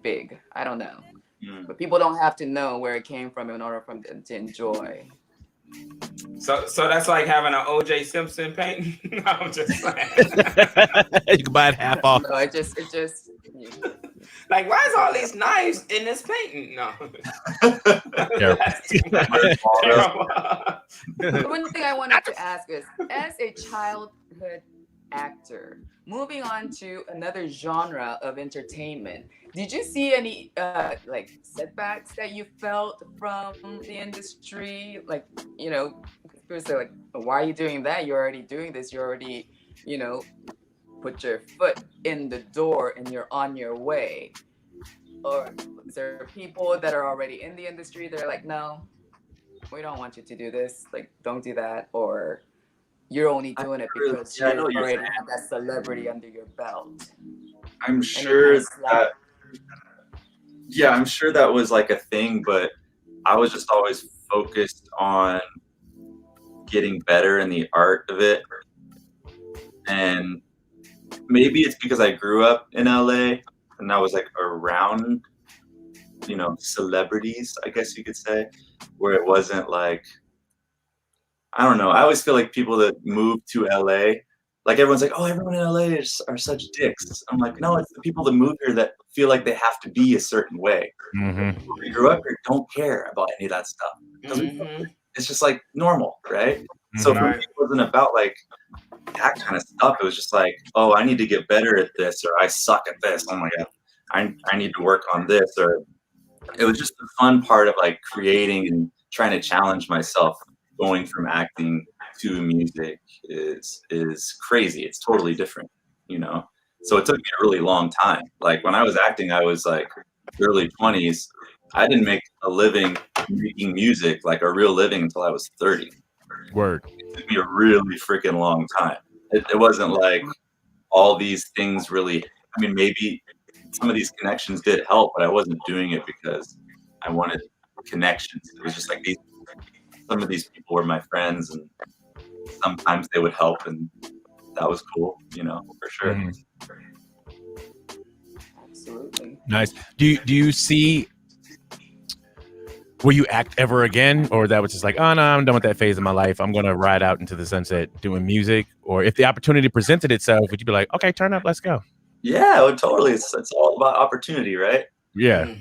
big. I don't know. But people don't have to know where it came from in order for them to enjoy. So that's like having an O.J. Simpson painting. No, I'm just saying. You can buy it half off. No, it just. Like, why is all these knives in this painting? No. That's too much. One thing I wanted to ask is, as a childhood actor, moving on to another genre of entertainment, did you see any like setbacks that you felt from the industry? Like, you know, people say like, why are you doing that? You're already doing this. You already, you know, put your foot in the door and you're on your way. Or is there people that are already in the industry that are like, no, we don't want you to do this. Like, don't do that. Or you're only doing it because you already have that celebrity under your belt. I'm sure that. Yeah, I'm sure that was like a thing, but I was just always focused on getting better in the art of it. And maybe it's because I grew up in LA and I was like around, you know, celebrities, I guess you could say, where it wasn't like, I don't know. I always feel like people that move to LA, like everyone's like, oh, everyone in LA are such dicks. I'm like, no, it's the people that move here that feel like they have to be a certain way. People who grew up here don't care about any of that stuff. It's just like normal, right? So for me, it wasn't about like that kind of stuff. It was just like, oh, I need to get better at this, or I suck at this. Oh my God, I need to work on this. Or it was just the fun part of like creating and trying to challenge myself. Going from acting to music is crazy. It's totally different, you know? So it took me a really long time. Like when I was acting, I was like early 20s. I didn't make a living making music, like a real living, until I was 30. Word. It took me a really freaking long time. It wasn't like all these things really, I mean, maybe some of these connections did help, but I wasn't doing it because I wanted connections. It was just like some of these people were my friends, and sometimes they would help, and that was cool, for sure. Absolutely. Nice. Do you see, will you act ever again, or that was just like, oh no, I'm done with that phase of my life, I'm gonna ride out into the sunset doing music? Or if the opportunity presented itself, would you be like, okay, turn up, let's go? Yeah, totally. It's all about opportunity, right? Yeah.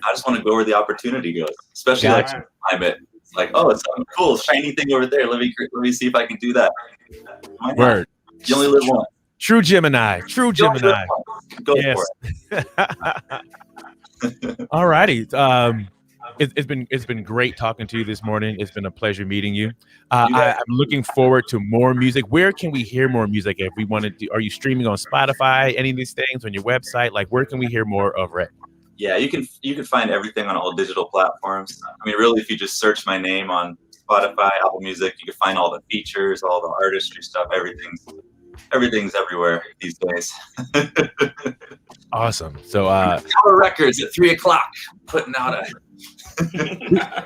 I just want to go where the opportunity goes, especially like climate. It's like, oh, it's something cool, shiny thing over there. Let me see if I can do that. Word. You only live once. True Gemini. True Gemini. Go yes. for it. All righty. It's been great talking to you this morning. It's been a pleasure meeting you. I'm looking forward to more music. Where can we hear more music? If we wanted to, are you streaming on Spotify? Any of these things on your website? Like, where can we hear more of Rhett? Yeah, you can find everything on all digital platforms. I mean, really, if you just search my name on Spotify, Apple Music, you can find all the features, all the artistry stuff. Everything's everywhere these days. Awesome. So Tower Records at 3:00 putting out a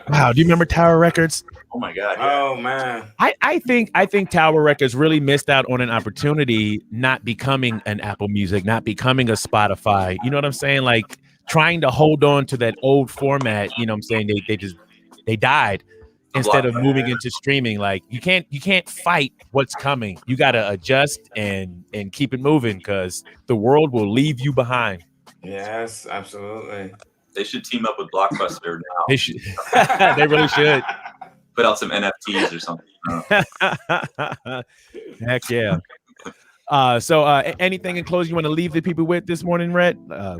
wow, do you remember Tower Records? Oh my God. Yeah. Oh man. I think Tower Records really missed out on an opportunity not becoming an Apple Music, not becoming a Spotify. You know what I'm saying? Like trying to hold on to that old format, you know what I'm saying? They died instead of moving into streaming. Like you can't fight what's coming. You gotta adjust and keep it moving, because the world will leave you behind. Yes, absolutely. They should team up with Blockbuster now. They should. They really should. Put out some NFTs or something. Heck yeah. So anything in closing you want to leave the people with this morning, Rhett? No,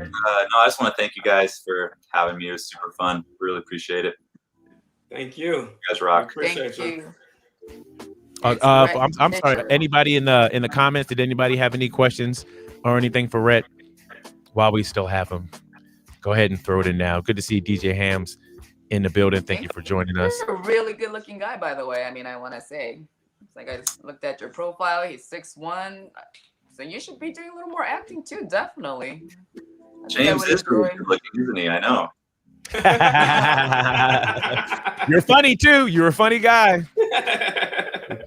I just want to thank you guys for having me. It was super fun. Really appreciate it. Thank you. You guys rock. Thank you. I'm sorry. Anybody in the comments? Did anybody have any questions or anything for Rhett? While we still have him, go ahead and throw it in now. Good to see DJ Hams in the building. Thank you for joining us. You're a really good looking guy, by the way. I mean, I want to say, it's like I just looked at your profile. He's 6'1", so you should be doing a little more acting too. Definitely. James is really good looking, isn't he? I know. You're funny too. You're a funny guy.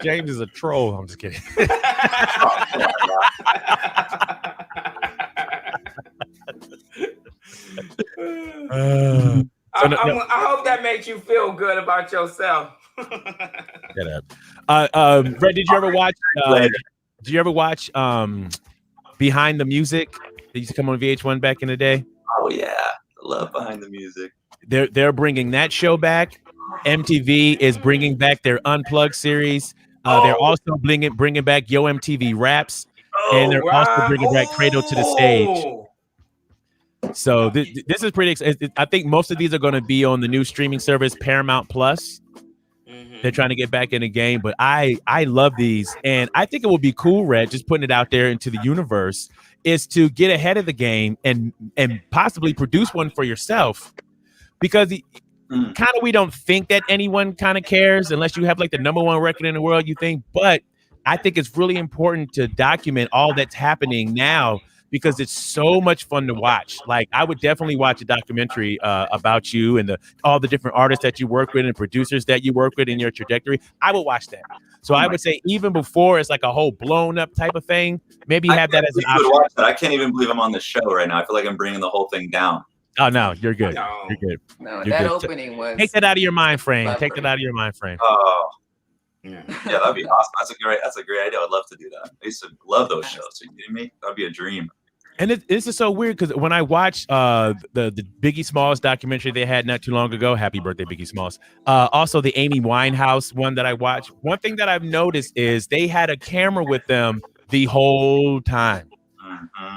James is a troll. I'm just kidding. I hope that makes you feel good about yourself. Get up. Brett, did you ever watch? Did you ever watch Behind the Music? That used to come on VH1 back in the day. Oh yeah, I love Behind the Music. They're bringing that show back. MTV is bringing back their Unplugged series. They're also bringing back Yo MTV Raps, and they're also bringing back Cradle to the Stage. So this is pretty exciting. I think most of these are going to be on the new streaming service, Paramount Plus. They're trying to get back in the game, but I love these, and I think it would be cool, Rhett, just putting it out there into the universe, is to get ahead of the game and possibly produce one for yourself, because kind of we don't think that anyone kind of cares unless you have like the #1 record in the world, you think. But I think it's really important to document all that's happening now, because it's so much fun to watch. Like I would definitely watch a documentary about you and all the different artists that you work with and producers that you work with in your trajectory. I would watch that. So I would say even before it's like a whole blown up type of thing, maybe have that as an option. Watch that. I can't even believe I'm on the show right now. I feel like I'm bringing the whole thing down. Oh no, you're good. No. You're good. No, You're that good. opening was. Take that out of your mind frame. Take that out of your mind frame. Oh. Yeah, that'd be awesome. That's a great idea. I'd love to do that. I used to love those shows. Are you kidding me? That'd be a dream. And this is so weird, because when I watched the Biggie Smalls documentary they had not too long ago, happy birthday, Biggie Smalls. Also the Amy Winehouse one that I watched. One thing that I've noticed is they had a camera with them the whole time.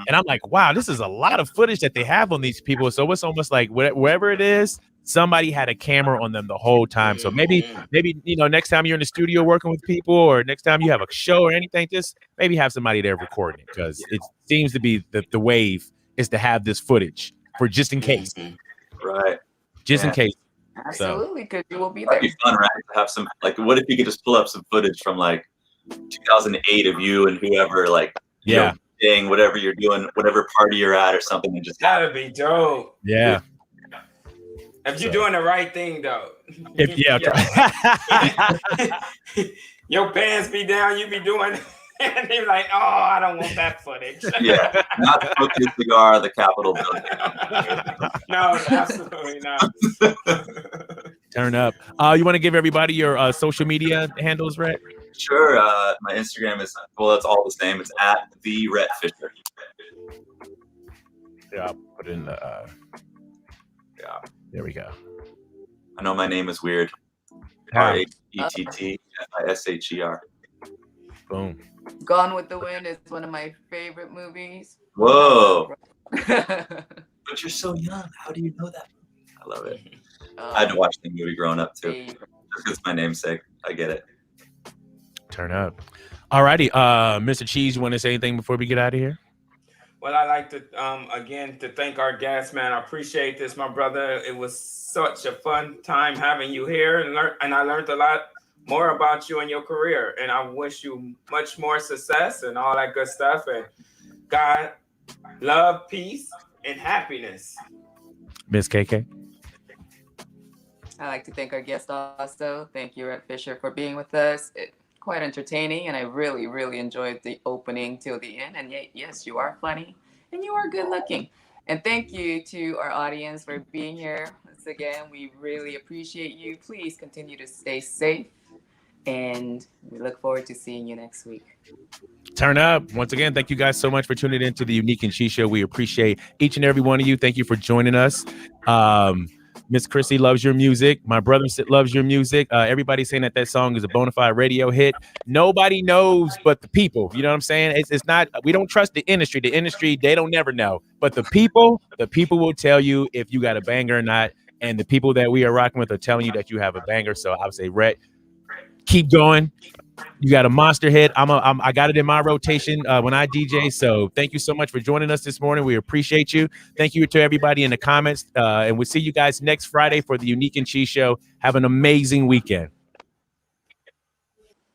And I'm like, wow, this is a lot of footage that they have on these people. So it's almost like wherever it is, somebody had a camera on them the whole time. So maybe next time you're in the studio working with people, or next time you have a show or anything, just maybe have somebody there recording it, because it seems to be the wave is to have this footage for just in case. Right. Just in case. Absolutely, because you will be there. That'd be fun, right? To have some, like, what if you could just pull up some footage from like 2008 of you and whoever, like, saying whatever you're doing, whatever party you're at or something, and just that'd be dope. Yeah. If you're doing the right thing, though. Your pants be down, you be doing, and they're like, oh, I don't want that footage. Yeah, not the Smoking Cigar, the Capitol building. No, absolutely not. Turn up. You want to give everybody your social media handles, Rhett? Sure. My Instagram is, well, it's all the same. It's at the Rhett Fisher. Yeah, I'll put in the. Yeah. There we go. I know my name is weird. RHETTFISHER. Boom. Gone with the Wind is one of my favorite movies. Whoa. But you're so young. How do you know that movie? I love it. I had to watch the movie growing up too. Just because it's my namesake. I get it. Turn up. All righty. Mr. Cheese, you want to say anything before we get out of here? Well, I'd like to, again, to thank our guest, man. I appreciate this, my brother. It was such a fun time having you here, and I learned a lot more about you and your career. And I wish you much more success and all that good stuff. And God, love, peace, and happiness. Miss KK? I'd like to thank our guest also. Thank you, Rhett Fisher, for being with us. Quite entertaining, and I really, really enjoyed the opening till the end. And yes, you are funny and you are good looking. And thank you to our audience for being here. Once again, we really appreciate you. Please continue to stay safe, and we look forward to seeing you next week. Turn up. Once again, thank you guys so much for tuning in to the Unique and Cheese Show. We appreciate each and every one of you. Thank you for joining us. Miss Chrissy loves your music. My brother loves your music. Everybody's saying that song is a bona fide radio hit. Nobody knows but the people. You know what I'm saying? It's not, we don't trust the industry. The industry, they don't never know. But the people will tell you if you got a banger or not. And the people that we are rocking with are telling you that you have a banger. So I would say, Rhett, keep going. You got a monster hit. I got it in my rotation when I DJ. So thank you so much for joining us this morning. We appreciate you. Thank you to everybody in the comments. And we'll see you guys next Friday for the Unique and Cheese Show. Have an amazing weekend.